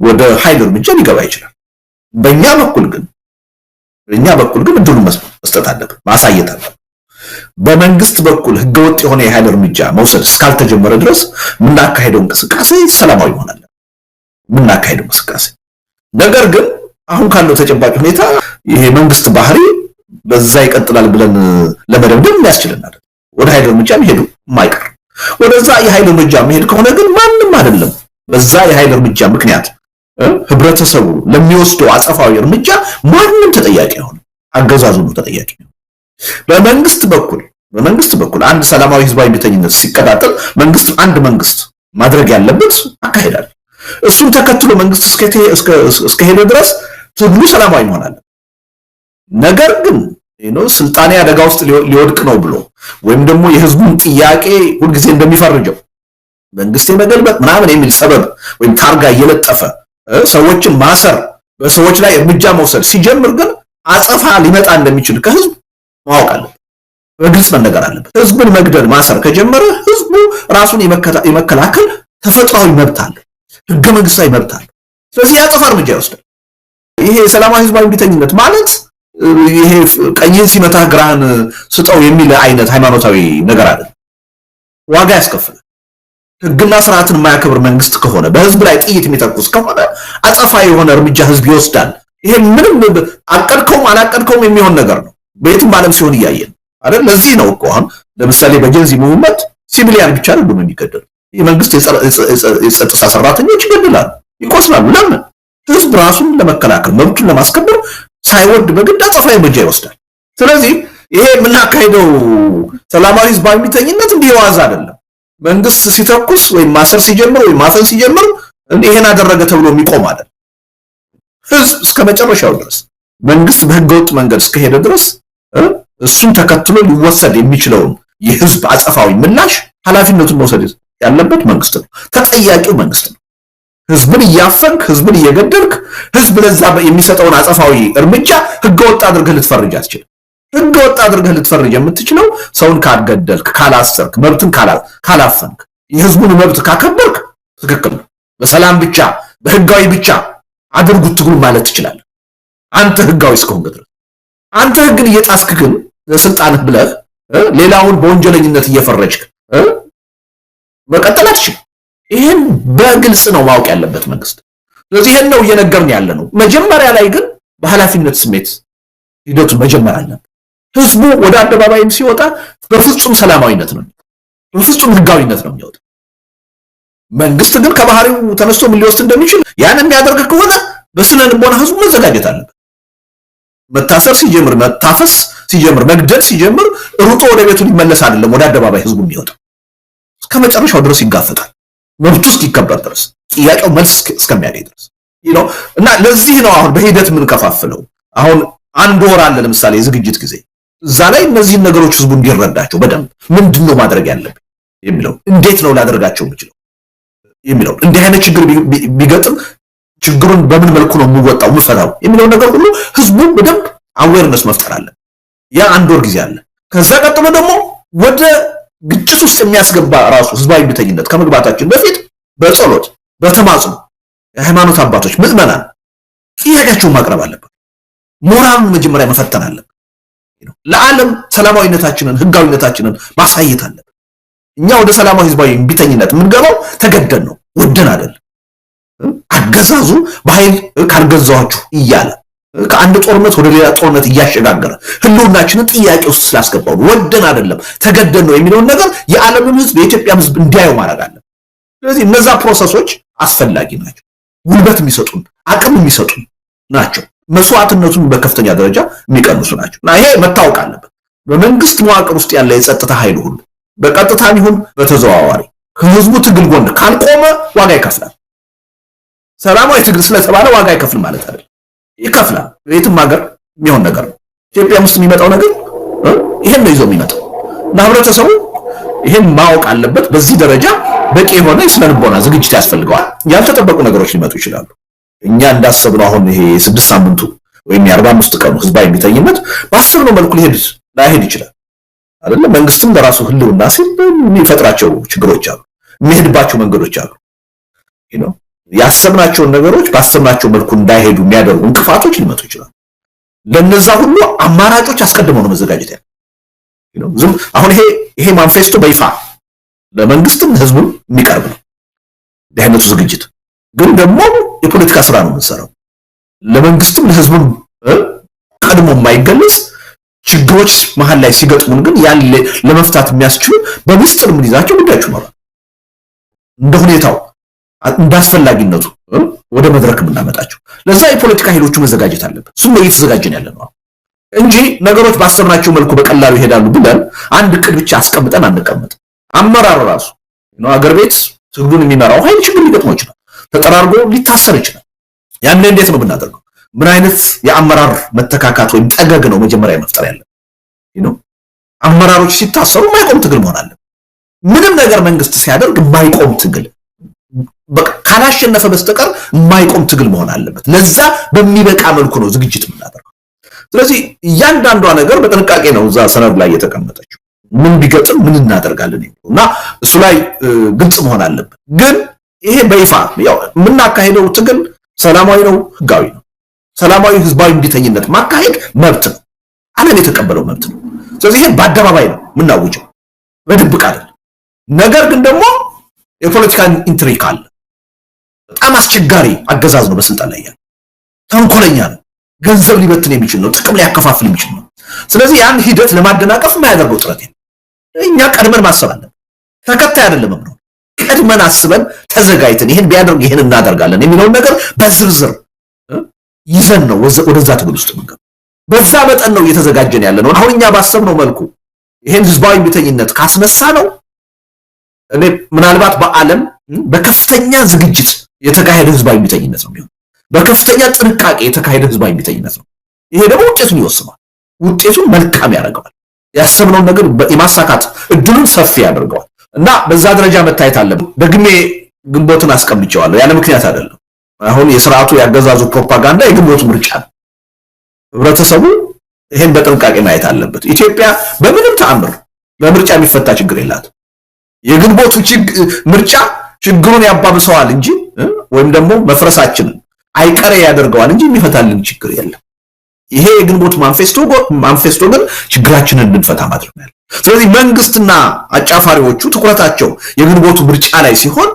ወደ ኃይል እርምጃ ሊገባ ይችላል። በእኛ በኩል ግን እድሉን መስጠት አለብን፣ ማሳየት አለብን። በመንግስት በኩል ህገወጥ የሆነ የኃይል እርምጃ መውሰድ እስካልተጀመረ ድረስ የምናካሄደው እንቅስቃሴ ሰላማዊ ይሆናል። የምናካሄደው እንቅስቃሴ ነገር ግን አሁን ካለው ተጨባጭ ሁኔታ ይሄ መንግስት ባህሪ በዛ ይቀጥላል ብለን ለመደምደም የሚያስችልናል። ወደ ኃይል እርምጃ መሄዱ የማይቀር ወደዛ የኃይል እርምጃ መሄድ ከሆነ ግን ማንም አይደለም በዛ የኃይል እርምጃ ምክንያት ህብረተሰቡ ለሚወስደው አጸፋዊ እርምጃ ማንም ተጠያቂ ይሆን፣ አገዛዙ ነው ተጠያቂ። በመንግስት በኩል አንድ ሰላማዊ ህዝባዊ ቢተኝነት ሲቀጣጠል አንድ መንግስት ማድረግ ያለበት አካሄዳል። እሱን ተከትሎ መንግስት እስከሄደ ድረስ ትግሉ ሰላማዊ ይሆናል። ነገር ግን ስልጣኔ አደጋ ውስጥ ሊወድቅ ነው ብሎ ወይም ደግሞ የህዝቡን ጥያቄ ሁልጊዜ እንደሚፈርጀው መንግስት የመገልበጥ ምናምን የሚል ሰበብ ወይም ታርጋ እየለጠፈ ሰዎችን ማሰር፣ በሰዎች ላይ እርምጃ መውሰድ ሲጀምር ግን አጸፋ ሊመጣ እንደሚችል ከህዝብ ማወቅ አለበት፣ በግልጽ መነገር አለበት። ህዝብን መግደል ማሰር ከጀመረ ህዝቡ ራሱን የመከላከል ተፈጥሯዊ መብት አለ፣ ህገ መንግስታዊ መብት አለ። ስለዚህ ያጸፋ እርምጃ ይወስዳል። ይሄ ሰላማዊ ህዝባዊ ቢተኝነት ማለት ይሄ ቀኝን ሲመታ ግራህን ስጠው የሚል አይነት ሃይማኖታዊ ነገር አይደለም። ዋጋ ያስከፍላል። ህግና ስርዓትን የማያከብር መንግስት ከሆነ በህዝብ ላይ ጥይት የሚተኩስ ከሆነ አጸፋ የሆነ እርምጃ ህዝብ ይወስዳል። ይሄ ምንም አቀድከውም አላቀድከውም የሚሆን ነገር ነው። በየትም ዓለም ሲሆን እያየን አይደል? ለዚህ ነው እኮ አሁን ለምሳሌ በጀንዚ ሙቭመንት ሲቪሊያን ብቻ አይደሉም የሚገደሉ። የመንግስት የጸጥታ ሰራተኞች ይገደላሉ፣ ይቆስላሉ። ለምን? ህዝብ ራሱን ለመከላከል መብቱን ለማስከበር ሳይወድ በግድ አጸፋ እርምጃ ይወስዳል። ስለዚህ ይሄ የምናካሄደው ሰላማዊ ህዝባዊ ቢተኝነት እንዲህ የዋዛ አይደለም። መንግስት ሲተኩስ ወይም ማሰር ሲጀምር ወይም ማፈን ሲጀምር ይሄን አደረገ ተብሎ የሚቆም አይደለም። ህዝብ እስከ መጨረሻው ድረስ መንግስት በህገወጥ መንገድ እስከሄደ ድረስ እሱን ተከትሎ ሊወሰድ የሚችለውን የህዝብ አጸፋዊ ምላሽ ኃላፊነቱን መውሰድ ያለበት መንግስት ነው። ተጠያቂው መንግስት ነው። ህዝብን እያፈንክ ህዝብን እየገደልክ ህዝብ ለዛ የሚሰጠውን አጸፋዊ እርምጃ ህገወጥ አድርገህ ልትፈርጅ አትችልም። ህገወጥ አድርገህ ልትፈርጅ የምትችለው ሰውን ካልገደልክ፣ ካላሰርክ፣ መብትን ካላፈንክ፣ የህዝቡን መብት ካከበርክ ትክክል ነው። በሰላም ብቻ በህጋዊ ብቻ አድርጉት ትግሉ ማለት ትችላለህ አንተ ህጋዊ እስከሆንክ ድረስ። አንተ ህግን እየጣስክ ግን ለስልጣንህ ብለህ ሌላውን በወንጀለኝነት እየፈረጅክ መቀጠል አትችልም። ይሄን በግልጽ ነው ማወቅ ያለበት መንግስት። ስለዚህ ይሄን ነው እየነገርን ያለ ነው። መጀመሪያ ላይ ግን በኃላፊነት ስሜት ሂደቱን መጀመር አለበት። ህዝቡ ወደ አደባባይም ሲወጣ በፍጹም ሰላማዊነት ነው፣ በፍጹም ህጋዊነት ነው የሚወጣው። መንግስት ግን ከባህሪው ተነስቶ ምን ሊወስድ እንደሚችል ያን የሚያደርግ ከሆነ በስነ ልቦና ህዝቡ መዘጋጀት አለበት። መታሰር ሲጀምር፣ መታፈስ ሲጀምር፣ መግደል ሲጀምር ሩጦ ወደ ቤቱ ሊመለስ አይደለም ወደ አደባባይ ህዝቡ የሚወጣው። እስከ መጨረሻው ድረስ ይጋፈጣል፣ መብቱ እስኪከበር ድረስ፣ ጥያቄው መልስ እስከሚያገኝ ድረስ እና ለዚህ ነው አሁን በሂደት የምንከፋፍለው። አሁን አንድ ወር አለ ለምሳሌ የዝግጅት ጊዜ፣ እዛ ላይ እነዚህን ነገሮች ህዝቡ እንዲረዳቸው በደንብ ምንድነው ማድረግ ያለብኝ የሚለው፣ እንዴት ነው ላደርጋቸው የምችለው የሚለው፣ እንዲህ አይነት ችግር ቢገጥም ችግሩን በምን መልኩ ነው የምወጣው የምፈታው የሚለው ነገር ሁሉ ህዝቡ በደንብ አዌርነስ መፍጠር አለ። ያ አንድ ወር ጊዜ አለ። ከዛ ቀጥሎ ደግሞ ወደ ግጭት ውስጥ የሚያስገባ ራሱ ህዝባዊ እምቢተኝነት ከመግባታችን በፊት በጸሎት በተማጽኖ የሃይማኖት አባቶች ምዕመናን ጥያቄያቸውን ማቅረብ አለበት። ሞራልን መጀመሪያ መፈተን አለበት። ለዓለም ሰላማዊነታችንን ህጋዊነታችንን ማሳየት አለበት። እኛ ወደ ሰላማዊ ህዝባዊ እምቢተኝነት የምንገባው ተገደን ነው፣ ወደን አይደለም። አገዛዙ በኃይል ካልገዛዋችሁ እያለ ከአንድ ጦርነት ወደ ሌላ ጦርነት እያሸጋገረ ህልውናችንን ጥያቄ ውስጥ ስላስገባው ወደን አይደለም ተገደን ነው የሚለውን ነገር የዓለምን ህዝብ የኢትዮጵያ ህዝብ እንዲያዩ ማድረግ አለ። ስለዚህ እነዛ ፕሮሰሶች አስፈላጊ ናቸው፣ ጉልበት የሚሰጡን አቅም የሚሰጡን ናቸው፣ መስዋዕትነቱን በከፍተኛ ደረጃ የሚቀንሱ ናቸው። እና ይሄ መታወቅ አለበት። በመንግስት መዋቅር ውስጥ ያለ የጸጥታ ኃይል ሁሉ በቀጥታ ይሁን በተዘዋዋሪ ከህዝቡ ትግል ጎን ካልቆመ ዋጋ ይከፍላል። ሰላማዊ ትግል ስለተባለ ዋጋ አይከፍልም ማለት አይደለም፣ ይከፍላል። የትም ሀገር የሚሆን ነገር ነው። ኢትዮጵያ ውስጥ የሚመጣው ነገር ይሄን ነው ይዞ የሚመጣው እና ህብረተሰቡ ይሄን ማወቅ አለበት። በዚህ ደረጃ በቂ የሆነ የስነ ልቦና ዝግጅት ያስፈልገዋል። ያልተጠበቁ ነገሮች ሊመጡ ይችላሉ። እኛ እንዳሰብነው አሁን ይሄ 6 ሳምንቱ ወይም የ45 ቀኑ ህዝባዊ እምቢተኝነት ባሰብነው መልኩ ላይሄድ ይችላል አይደለ? መንግስትም በራሱ ህልውና ሲል የሚፈጥራቸው ችግሮች አሉ፣ የሚሄድባቸው መንገዶች አሉ። ያሰብናቸውን ነገሮች ባሰብናቸው መልኩ እንዳይሄዱ የሚያደርጉ እንቅፋቶች ሊመጡ ይችላሉ። ለነዛ ሁሉ አማራጮች አስቀድመው ነው መዘጋጀት ያለው። አሁን ይሄ ማንፌስቶ በይፋ ለመንግስትም ህዝቡም የሚቀርብ ነው። በአይነቱ ዝግጅት ግን ደግሞ የፖለቲካ ስራ ነው የምንሰራው። ለመንግስትም ለህዝቡም ቀድሞ የማይገለጽ ችግሮች መሀል ላይ ሲገጥሙን ግን ያለ ለመፍታት የሚያስችሉ በምስጢር ምን ይዛቸው ጉዳዮች ነው እንደ ሁኔታው እንዳስፈላጊነቱ ወደ መድረክ የምናመጣቸው። ለዛ የፖለቲካ ኃይሎቹ መዘጋጀት አለበት። እሱም ነው እየተዘጋጀን ያለ ነው እንጂ ነገሮች ባሰብናቸው መልኩ በቀላሉ ይሄዳሉ ብለን አንድ እቅድ ብቻ አስቀምጠን አንቀመጥ። አመራር ራሱ አገር ቤት ትግሉን የሚመራው ኃይል ችግር ሊገጥመው ይችላል፣ ተጠራርጎ ሊታሰር ይችላል። ያን እንዴት ነው የምናደርገው? ምን አይነት የአመራር መተካካት ወይም ጠገግ ነው መጀመሪያ መፍጠር ያለብን? አመራሮች ሲታሰሩ የማይቆም ትግል መሆን አለበት። ምንም ነገር መንግስት ሲያደርግ የማይቆም ትግል ካላሸነፈ በስተቀር የማይቆም ትግል መሆን አለበት። ለዛ በሚበቃ መልኩ ነው ዝግጅት የምናደርገው። ስለዚህ እያንዳንዷ ነገር በጥንቃቄ ነው እዛ ሰነድ ላይ የተቀመጠችው። ምን ቢገጥም ምን እናደርጋለን እና እሱ ላይ ግልጽ መሆን አለበት። ግን ይሄ በይፋ ያው የምናካሄደው ትግል ሰላማዊ ነው፣ ህጋዊ ነው። ሰላማዊ ህዝባዊ እምቢተኝነት ማካሄድ መብት ነው፣ ዓለም የተቀበለው መብት ነው። ስለዚህ ይሄ በአደባባይ ነው የምናውጀው፣ በድብቅ አይደለም። ነገር ግን ደግሞ የፖለቲካ ኢንትሪክ አለ። በጣም አስቸጋሪ አገዛዝ ነው በስልጣን ላይ ያለው፣ ተንኮለኛ ነው፣ ገንዘብ ሊበትን የሚችል ነው፣ ጥቅም ሊያከፋፍል የሚችል ነው። ስለዚህ ያን ሂደት ለማደናቀፍ የማያደርገው ጥረት የለም። እኛ ቀድመን ማሰብ አለን፣ ተከታይ አይደለም ነው። ቀድመን አስበን ተዘጋጅተን ይሄን ቢያደርግ ይሄን እናደርጋለን የሚለውን ነገር በዝርዝር ይዘን ነው ወደዛ ትግል ውስጥ መንገር። በዛ መጠን ነው እየተዘጋጀን ያለ ነው። አሁን እኛ ባሰብነው መልኩ ይሄን ህዝባዊ እምቢተኝነት ካስነሳ ነው እኔ ምናልባት በዓለም በከፍተኛ ዝግጅት የተካሄደ ህዝባዊ እምቢተኝነት ነው የሚሆነው። በከፍተኛ ጥንቃቄ የተካሄደ ህዝባዊ እምቢተኝነት ነው። ይሄ ደግሞ ውጤቱን ይወስናል። ውጤቱን መልካም ያደርገዋል። ያሰብነው ነገር የማሳካት እድሉን ሰፊ ያደርገዋል እና በዛ ደረጃ መታየት አለበት። ደግሜ ግንቦትን አስቀምጨዋለሁ ያለ ምክንያት አይደለም። አሁን የሥርዓቱ ያገዛዙ ፕሮፓጋንዳ የግንቦት ምርጫ ነው። ህብረተሰቡ ይሄን በጥንቃቄ ማየት አለበት። ኢትዮጵያ በምንም ተአምር በምርጫ የሚፈታ ችግር የላትም። የግንቦቱ ምርጫ ችግሩን ያባብሰዋል እንጂ ወይም ደግሞ መፍረሳችንን አይቀሬ ያደርገዋል እንጂ የሚፈታልን ችግር የለም። ይሄ የግንቦት ማንፌስቶ ግን ችግራችንን እንድንፈታ ማድረግ ነው። ስለዚህ መንግስትና አጫፋሪዎቹ ትኩረታቸው የግንቦቱ ምርጫ ላይ ሲሆን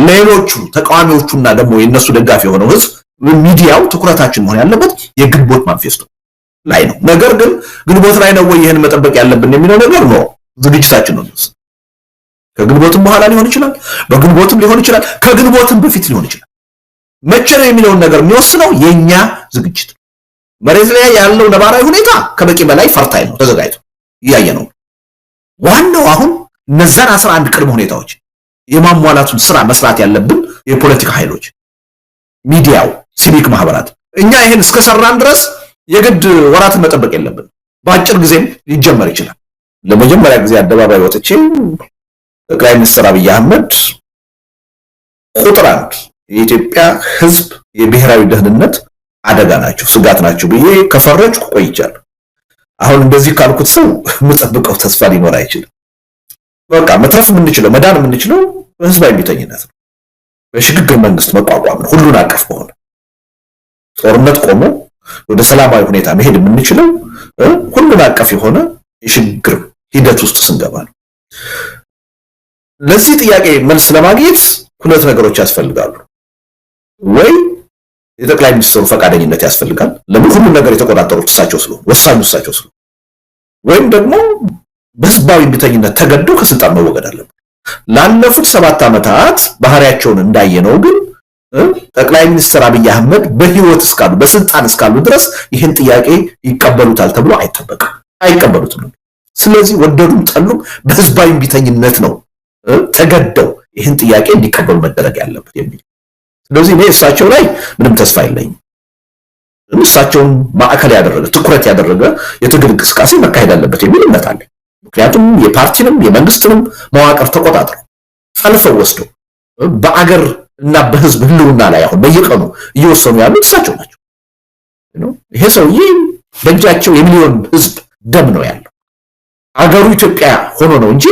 ሌሎቹ ተቃዋሚዎቹና ደግሞ የነሱ ደጋፊ የሆነው ህዝብ ሚዲያው ትኩረታችን መሆን ያለበት የግንቦት ማንፌስቶ። ላይ ነው። ነገር ግን ግንቦት ላይ ነው ወይ ይሄን መጠበቅ ያለብን የሚለው ነገር ነው ዝግጅታችን ነው። ከግንቦትም በኋላ ሊሆን ይችላል፣ በግንቦትም ሊሆን ይችላል፣ ከግንቦትም በፊት ሊሆን ይችላል። መቼ ነው የሚለውን ነገር የሚወስነው የኛ ዝግጅት ነው። መሬት ላይ ያለው ነባራዊ ሁኔታ ከበቂ በላይ ፈርታይል ነው፣ ተዘጋጅቶ እያየ ነው። ዋናው አሁን እነዛን 11 ቅድመ ሁኔታዎች የማሟላቱን ስራ መስራት ያለብን የፖለቲካ ኃይሎች፣ ሚዲያው፣ ሲቪክ ማህበራት። እኛ ይሄን እስከሰራን ድረስ የግድ ወራትን መጠበቅ የለብን። በአጭር ጊዜም ሊጀመር ይችላል። ለመጀመሪያ ጊዜ አደባባይ ወጥቼ ጠቅላይ ሚኒስትር አብይ አህመድ ቁጥር 1 የኢትዮጵያ ህዝብ የብሔራዊ ደህንነት አደጋ ናቸው፣ ስጋት ናቸው ብዬ ከፈረጅኩ ቆይቻለሁ። አሁን እንደዚህ ካልኩት ሰው የምጠብቀው ተስፋ ሊኖር አይችልም። በቃ መትረፍ የምንችለው መዳን የምንችለው ህዝባዊ እምቢተኝነት ነው፣ በሽግግር መንግስት መቋቋም ነው። ሁሉን አቀፍ በሆነ ጦርነት ቆሞ ወደ ሰላማዊ ሁኔታ መሄድ የምንችለው ሁሉን አቀፍ የሆነ የሽግግር ሂደት ውስጥ ስንገባ ነው። ለዚህ ጥያቄ መልስ ለማግኘት ሁለት ነገሮች ያስፈልጋሉ። ወይ የጠቅላይ ሚኒስትሩ ፈቃደኝነት ያስፈልጋል፣ ለምን ሁሉም ነገር የተቆጣጠሩት እሳቸው ስለሆኑ ወሳኙ እሳቸው ስለሆኑ፣ ወይም ደግሞ በህዝባዊ እምቢተኝነት ተገደው ከስልጣን መወገድ አለበት። ላለፉት 7 ዓመታት ባህሪያቸውን እንዳየነው ግን ጠቅላይ ሚኒስትር አብይ አህመድ በህይወት እስካሉ በስልጣን እስካሉ ድረስ ይህን ጥያቄ ይቀበሉታል ተብሎ አይጠበቅም፣ አይቀበሉትም። ስለዚህ ወደዱም ጠሉም በህዝባዊ እምቢተኝነት ነው ተገደው ይህን ጥያቄ እንዲቀበሉ መደረግ ያለበት የሚል። ስለዚህ እኔ እሳቸው ላይ ምንም ተስፋ የለኝም። እሳቸውን ማዕከል ያደረገ ትኩረት ያደረገ የትግል እንቅስቃሴ መካሄድ አለበት የሚል እምነት አለ። ምክንያቱም የፓርቲንም የመንግስትንም መዋቅር ተቆጣጥረው ጠልፈው ወስደው በአገር እና በህዝብ ህልውና ላይ አሁን በየቀኑ እየወሰኑ ያሉት እሳቸው ናቸው። ይሄ ሰውዬ በእጃቸው የሚሊዮን ህዝብ ደም ነው ያለው። አገሩ ኢትዮጵያ ሆኖ ነው እንጂ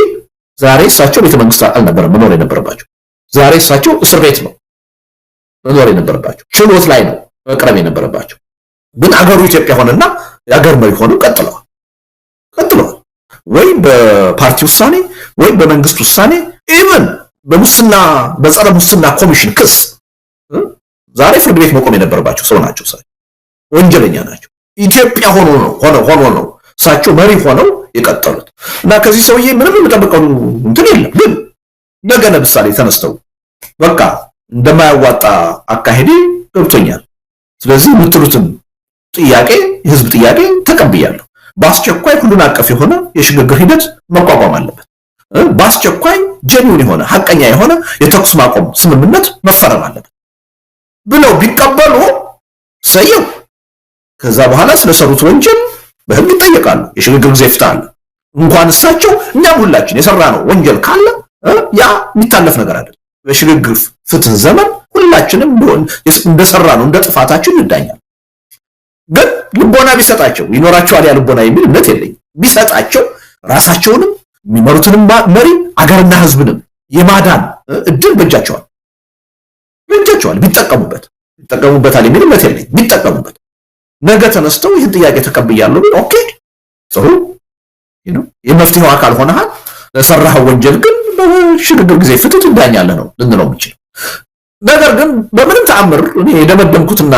ዛሬ እሳቸው ቤተ መንግስት አልነበረም መኖር የነበረባቸው። ዛሬ እሳቸው እስር ቤት ነው መኖር የነበረባቸው፣ ችሎት ላይ ነው መቅረብ የነበረባቸው። ግን አገሩ ኢትዮጵያ ሆነና የአገር መሪ ሆነው ቀጥለዋል። ወይ በፓርቲ ውሳኔ ወይ በመንግስት ውሳኔ ኢቭን በሙስና በጸረ ሙስና ኮሚሽን ክስ ዛሬ ፍርድ ቤት መቆም የነበረባቸው ሰው ናቸው። ወንጀለኛ ናቸው። ኢትዮጵያ ሆኖ ነው እሳቸው መሪ ሆነው የቀጠሉት እና ከዚህ ሰውዬ ምንም የምጠብቀው እንትን የለም። ግን ነገ ለምሳሌ ተነስተው በቃ እንደማያዋጣ አካሄዴ ገብቶኛል፣ ስለዚህ የምትሉትን ጥያቄ የህዝብ ጥያቄ ተቀብያለሁ፣ በአስቸኳይ ሁሉን አቀፍ የሆነ የሽግግር ሂደት መቋቋም አለበት፣ በአስቸኳይ ጀኒውን የሆነ ሐቀኛ የሆነ የተኩስ ማቆም ስምምነት መፈረም አለበት ብለው ቢቀበሉ ሰየው። ከዛ በኋላ ስለሰሩት ወንጀል በህግ ይጠየቃሉ። የሽግግር ጊዜ ፍትህ አለ። እንኳን እሳቸው እኛም ሁላችን የሰራነው ወንጀል ካለ ያ የሚታለፍ ነገር አይደለም። በሽግግር ፍትህ ዘመን ሁላችንም እንደሰራነው እንደ ጥፋታችን እንዳኛል። ግን ልቦና ቢሰጣቸው ይኖራቸዋል ያ ልቦና የሚል እምነት የለኝም። ቢሰጣቸው ራሳቸውንም የሚመሩትንም መሪ አገርና ህዝብንም የማዳን እድል በእጃቸዋል ቢጠቀሙበታል የሚል እምነት የለኝም። ቢጠቀሙበት ነገ ተነስተው ይህን ጥያቄ ተቀብያለሁ ቢል ኦኬ ጥሩ የመፍትሄው አካል ሆነሃል፣ ለሰራኸው ወንጀል ግን በሽግግር ጊዜ ፍትህ ትዳኛለህ ነው ልንለው የምንችለው። ነገር ግን በምንም ተአምር እኔ የደመደምኩትና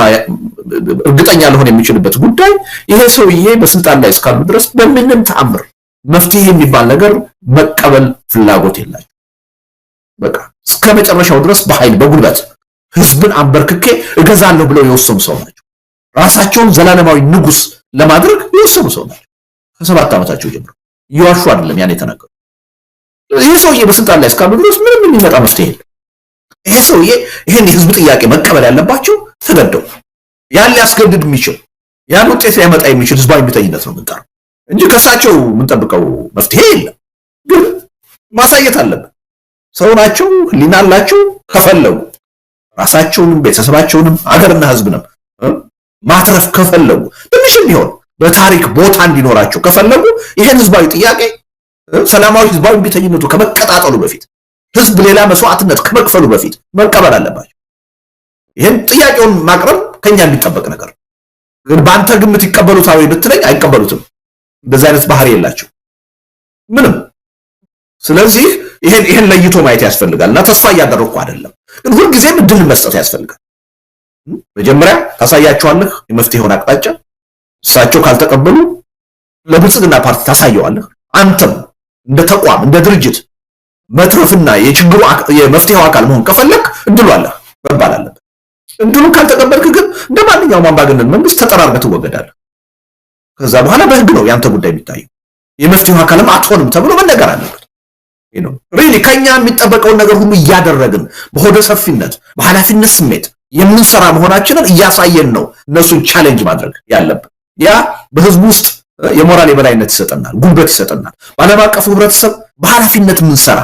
እርግጠኛ ልሆን የሚችልበት ጉዳይ ይሄ ሰውዬ በስልጣን ላይ እስካሉ ድረስ በምንም ተአምር መፍትሄ የሚባል ነገር መቀበል ፍላጎት የላቸው። በቃ እስከ መጨረሻው ድረስ በኃይል በጉልበት ህዝብን አንበርክኬ እገዛለሁ ብለው የወሰኑ ሰው ናቸው። ራሳቸውን ዘላለማዊ ንጉስ ለማድረግ የወሰኑ ሰው ናቸው። ከ7 ዓመታቸው ጀምሮ እየዋሹ አይደለም ያን የተናገሩ። ይሄ ሰውዬ በስልጣን ላይ እስካሉ ድረስ ምንም የሚመጣ መፍትሄ የለም። ይሄ ሰውዬ ይሄን የህዝብ ጥያቄ መቀበል ያለባቸው ተገደው ያን ሊያስገድድ የሚችል ያን ውጤት ሊያመጣ የሚችል ህዝባዊ እምቢተኝነት ነው የምንጠራው እንጂ ከሳቸው የምንጠብቀው መፍትሄ የለም። ግን ማሳየት አለብን። ሰው ናቸው፣ ህሊና አላቸው። ከፈለጉ ራሳቸውንም ቤተሰባቸውንም አገርና ህዝብንም ማትረፍ ከፈለጉ ትንሽም ቢሆን በታሪክ ቦታ እንዲኖራቸው ከፈለጉ ይሄን ህዝባዊ ጥያቄ ሰላማዊ ህዝባዊ እምቢተኝነቱ ከመቀጣጠሉ በፊት ህዝብ ሌላ መስዋዕትነት ከመክፈሉ በፊት መቀበል አለባቸው። ይሄን ጥያቄውን ማቅረብ ከኛ የሚጠበቅ ነገር ግን በአንተ ግምት ይቀበሉታል ብትለኝ አይቀበሉትም። እንደዚህ አይነት ባህሪ የላቸው ምንም። ስለዚህ ይሄን ለይቶ ማየት ያስፈልጋል እና ተስፋ እያደረኩ አይደለም፣ ግን ሁልጊዜም እድል መስጠት ያስፈልጋል። መጀመሪያ ታሳያቸዋለህ የመፍትሄውን አቅጣጫ፣ እሳቸው ካልተቀበሉ ለብልጽግና ፓርቲ ታሳየዋለህ። አንተም እንደ ተቋም እንደ ድርጅት መትረፍና የችግሩ የመፍትሄው አካል መሆን ከፈለክ እድሉ አለ መባል አለበት። እድሉን ካልተቀበልክ ግን እንደ ማንኛውም አምባገነን መንግስት ተጠራርገህ ትወገዳለህ። ከዛ በኋላ በህግ ነው ያንተ ጉዳይ የሚታየው። የመፍትሄው አካልም አትሆንም ተብሎ መነገር አለበት። ሪሊ ከኛ የሚጠበቀውን ነገር ሁሉ እያደረግን በሆደ ሰፊነት በኃላፊነት ስሜት የምንሰራ መሆናችንን እያሳየን ነው እነሱን ቻሌንጅ ማድረግ ያለብን። ያ በህዝቡ ውስጥ የሞራል የበላይነት ይሰጠናል፣ ጉልበት ይሰጠናል። በዓለም አቀፉ ህብረተሰብ በኃላፊነት የምንሰራ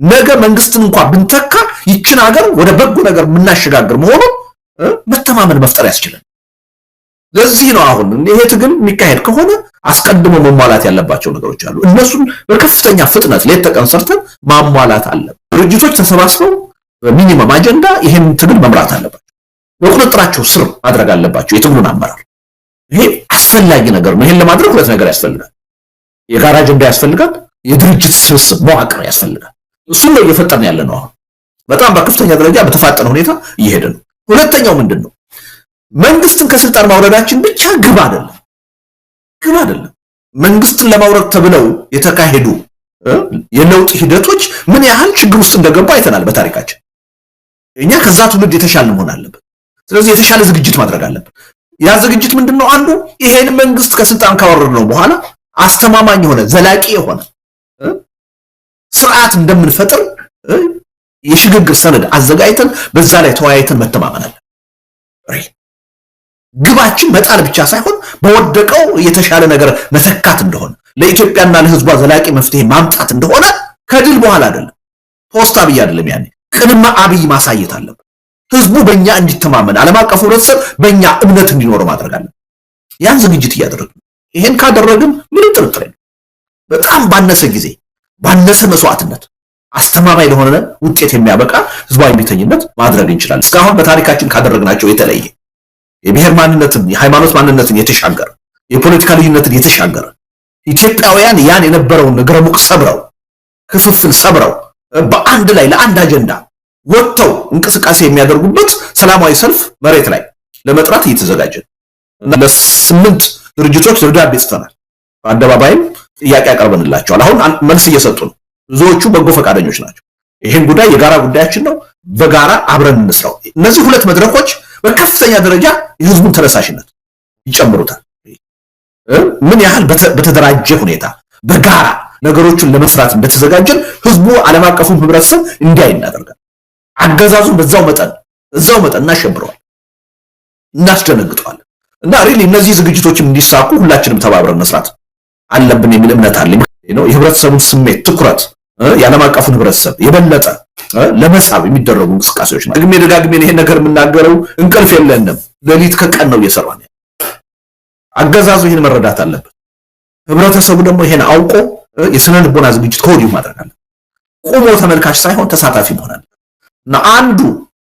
ነገ መንግስትን እንኳን ብንተካ ይችን ሀገር ወደ በጎ ነገር የምናሸጋግር መሆኑን መተማመን መፍጠር ያስችላል። ለዚህ ነው አሁን ይሄ ትግል የሚካሄድ ከሆነ አስቀድሞ መሟላት ያለባቸው ነገሮች አሉ። እነሱን በከፍተኛ ፍጥነት ሌት ተቀን ሰርተን ማሟላት አለብን። ድርጅቶች ተሰባስበው በሚኒመም አጀንዳ ይሄን ትግል መምራት አለባቸው። በቁጥጥራቸው ስር ማድረግ አለባቸው የትግሉን አመራር። ይሄ አስፈላጊ ነገር ነው። ይሄን ለማድረግ ሁለት ነገር ያስፈልጋል። የጋራ አጀንዳ ያስፈልጋል፣ የድርጅት ስብስብ መዋቅር ያስፈልጋል። እሱን ነው እየፈጠርን ያለ ነው። አሁን በጣም በከፍተኛ ደረጃ በተፋጠነ ሁኔታ እየሄደ ነው። ሁለተኛው ምንድነው? መንግስትን ከስልጣን ማውረዳችን ብቻ ግብ አይደለም። መንግስትን ለማውረድ ተብለው የተካሄዱ የለውጥ ሂደቶች ምን ያህል ችግር ውስጥ እንደገቡ አይተናል በታሪካችን። እኛ ከዛ ትውልድ የተሻለ መሆን አለበት። ስለዚህ የተሻለ ዝግጅት ማድረግ አለበት። ያ ዝግጅት ምንድነው? አንዱ ይሄን መንግስት ከስልጣን ካወረድ ነው በኋላ አስተማማኝ የሆነ ዘላቂ የሆነ ስርዓት እንደምንፈጥር የሽግግር ሰነድ አዘጋጅተን በዛ ላይ ተወያይተን መተማመን አለ። ግባችን መጣል ብቻ ሳይሆን በወደቀው የተሻለ ነገር መተካት እንደሆነ ለኢትዮጵያና ለህዝቧ ዘላቂ መፍትሄ ማምጣት እንደሆነ ከድል በኋላ አይደለም፣ ፖስት አብይ አይደለም፣ ያኔ ቅድመ አብይ ማሳየት አለበት። ህዝቡ በእኛ እንዲተማመን፣ ዓለም አቀፉ ህብረተሰብ በእኛ እምነት እንዲኖር ማድረግ አለ። ያን ዝግጅት እያደረግን ይሄን ካደረግን ምን ጥርጥር የለም በጣም ባነሰ ጊዜ ባነሰ መስዋዕትነት አስተማማኝ ለሆነ ውጤት የሚያበቃ ህዝባዊ ቤተኝነት ማድረግ እንችላለን። እስካሁን በታሪካችን ካደረግናቸው የተለየ የብሔር ማንነትን የሃይማኖት ማንነትን የተሻገረ የፖለቲካ ልዩነትን የተሻገረ ኢትዮጵያውያን ያን የነበረውን ነገረሙቅ ሰብረው ክፍፍል ሰብረው በአንድ ላይ ለአንድ አጀንዳ ወጥተው እንቅስቃሴ የሚያደርጉበት ሰላማዊ ሰልፍ መሬት ላይ ለመጥራት እየተዘጋጀን እና ለ8 ድርጅቶች ደብዳቤ ጽፈናል። በአደባባይም ጥያቄ ያቀርበንላቸዋል። አሁን መልስ እየሰጡ ነው። ብዙዎቹ በጎ ፈቃደኞች ናቸው። ይሄን ጉዳይ የጋራ ጉዳያችን ነው፣ በጋራ አብረን እንስራው። እነዚህ ሁለት መድረኮች በከፍተኛ ደረጃ የህዝቡን ተነሳሽነት ይጨምሩታል። ምን ያህል በተደራጀ ሁኔታ በጋራ ነገሮችን ለመስራት እንደተዘጋጀን ህዝቡ ዓለም አቀፉን ህብረተሰብ እንዲያይ እናደርጋለን። አገዛዙን በዛው መጠን እናሸብረዋል፣ እናስደነግጠዋለን። እና ሪሊ እነዚህ ዝግጅቶችም እንዲሳኩ ሁላችንም ተባብረን መስራት አለብን የሚል እምነት አለኝ። የህብረተሰቡን ስሜት ትኩረት የዓለም አቀፉን ህብረተሰብ የበለጠ ለመሳብ የሚደረጉ እንቅስቃሴዎች ናቸው። ደጋግሜ ይሄን ነገር የምናገረው እንቅልፍ የለንም፣ ሌሊት ከቀን ነው እየሰራን። አገዛዙ ይሄን መረዳት አለበት። ህብረተሰቡ ደግሞ ይሄን አውቆ የስነ ልቦና ዝግጅት ከወዲሁ ማድረግ አለበት። ቆሞ ተመልካች ሳይሆን ተሳታፊ መሆን አለበት። እና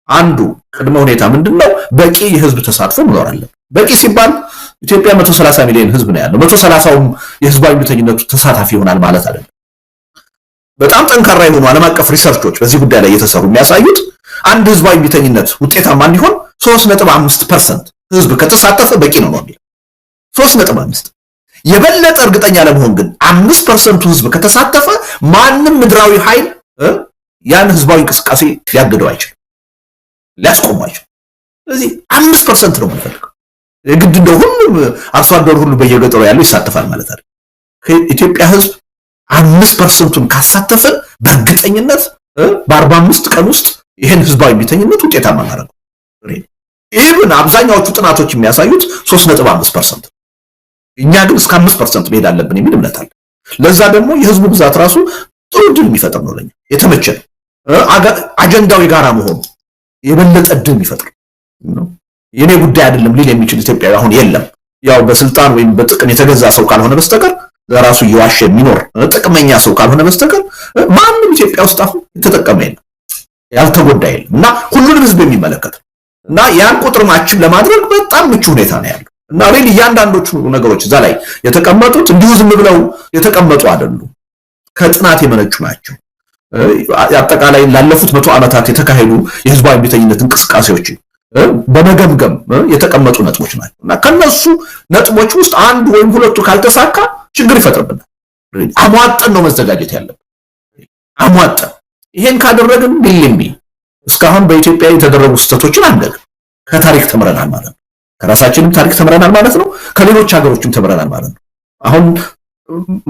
አንዱ ቅድመ ሁኔታ ምንድነው? በቂ የህዝብ ተሳትፎ መኖር አለበት። በቂ ሲባል ኢትዮጵያ 130 ሚሊዮን ህዝብ ነው ያለው። 130ውም የህዝባዊ ቤተኝነቱ ተሳታፊ ይሆናል ማለት አይደለም። በጣም ጠንካራ የሆኑ ዓለም አቀፍ ሪሰርቾች በዚህ ጉዳይ ላይ እየተሰሩ የሚያሳዩት አንድ ህዝባዊ ቤተኝነት ውጤታማ እንዲሆን 3.5% ህዝብ ከተሳተፈ በቂ ነው የሚለው 3.5። የበለጠ እርግጠኛ ለመሆን ግን 5% ህዝብ ከተሳተፈ ማንም ምድራዊ ኃይል ያን ህዝባዊ እንቅስቃሴ ሊያግደው አይችልም፣ ሊያስቆመው አይችልም። ስለዚህ 5% ነው የምንፈልገው። የግድ እንደው ሁሉም አርሶ አደሩ ሁሉ በየገጠሩ ያለው ይሳተፋል ማለት አይደል። ከኢትዮጵያ ህዝብ 5%ን ካሳተፈን በእርግጠኝነት በ45 ቀን ውስጥ ይሄን ህዝባዊ ቤተኝነት ውጤታማ እናደርገው። ኢቭን አብዛኛዎቹ ጥናቶች የሚያሳዩት 3.5%። እኛ ግን እስከ 5% መሄድ አለብን የሚል እምነት አለ። ለዛ ደግሞ የህዝቡ ብዛት ራሱ ጥሩ ድል የሚፈጥር ነው፣ ለኛ የተመቸ ነው። አጀንዳው የጋራ መሆኑ የበለጠ ድል የሚፈጥር ነው። የኔ ጉዳይ አይደለም ሊል የሚችል ኢትዮጵያዊ አሁን የለም። ያው በስልጣን ወይም በጥቅም የተገዛ ሰው ካልሆነ በስተቀር ለራሱ እየዋሸ የሚኖር ጥቅመኛ ሰው ካልሆነ በስተቀር ማንም ኢትዮጵያ ውስጥ አሁን የተጠቀመ የለም፣ ያልተጎዳ የለም። እና ሁሉንም ህዝብ የሚመለከት እና ያን ቁጥርማችን ለማድረግ በጣም ምቹ ሁኔታ ነው ያለው። እና ሪሊ እያንዳንዶቹ ነገሮች እዛ ላይ የተቀመጡት እንዲሁ ዝም ብለው የተቀመጡ አይደሉም፣ ከጥናት የመነጩ ናቸው። አጠቃላይ ላለፉት 100 ዓመታት የተካሄዱ የህዝባዊ ቤተኝነት እንቅስቃሴዎችን በመገምገም የተቀመጡ ነጥቦች ናቸው እና ከነሱ ነጥቦች ውስጥ አንዱ ወይም ሁለቱ ካልተሳካ ችግር ይፈጥርብናል። አሟጠን ነው መዘጋጀት ያለብን። አሟጠን ይሄን ካደረግን ቢልሚ እስካሁን በኢትዮጵያ የተደረጉ ስህተቶችን አንደግም። ከታሪክ ተምረናል ማለት ነው። ከራሳችንም ታሪክ ተምረናል ማለት ነው። ከሌሎች ሀገሮችም ተምረናል ማለት ነው። አሁን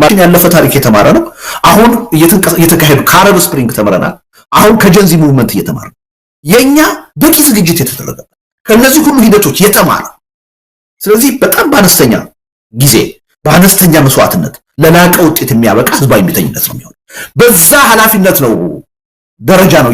ማሽን ያለፈ ታሪክ የተማረ ነው። አሁን እየተካሄዱ ከአረብ ስፕሪንግ ተምረናል። አሁን ከጀንዚ ሙቭመንት እየተማረ የኛ በቂ ዝግጅት የተደረገበት ከነዚህ ሁሉ ሂደቶች የተማረ ስለዚህ በጣም በአነስተኛ ጊዜ በአነስተኛ መስዋዕትነት ለላቀ ውጤት የሚያበቃ ህዝባዊ እምቢተኝነት ነው የሚሆነው። በዛ ኃላፊነት ነው ደረጃ ነው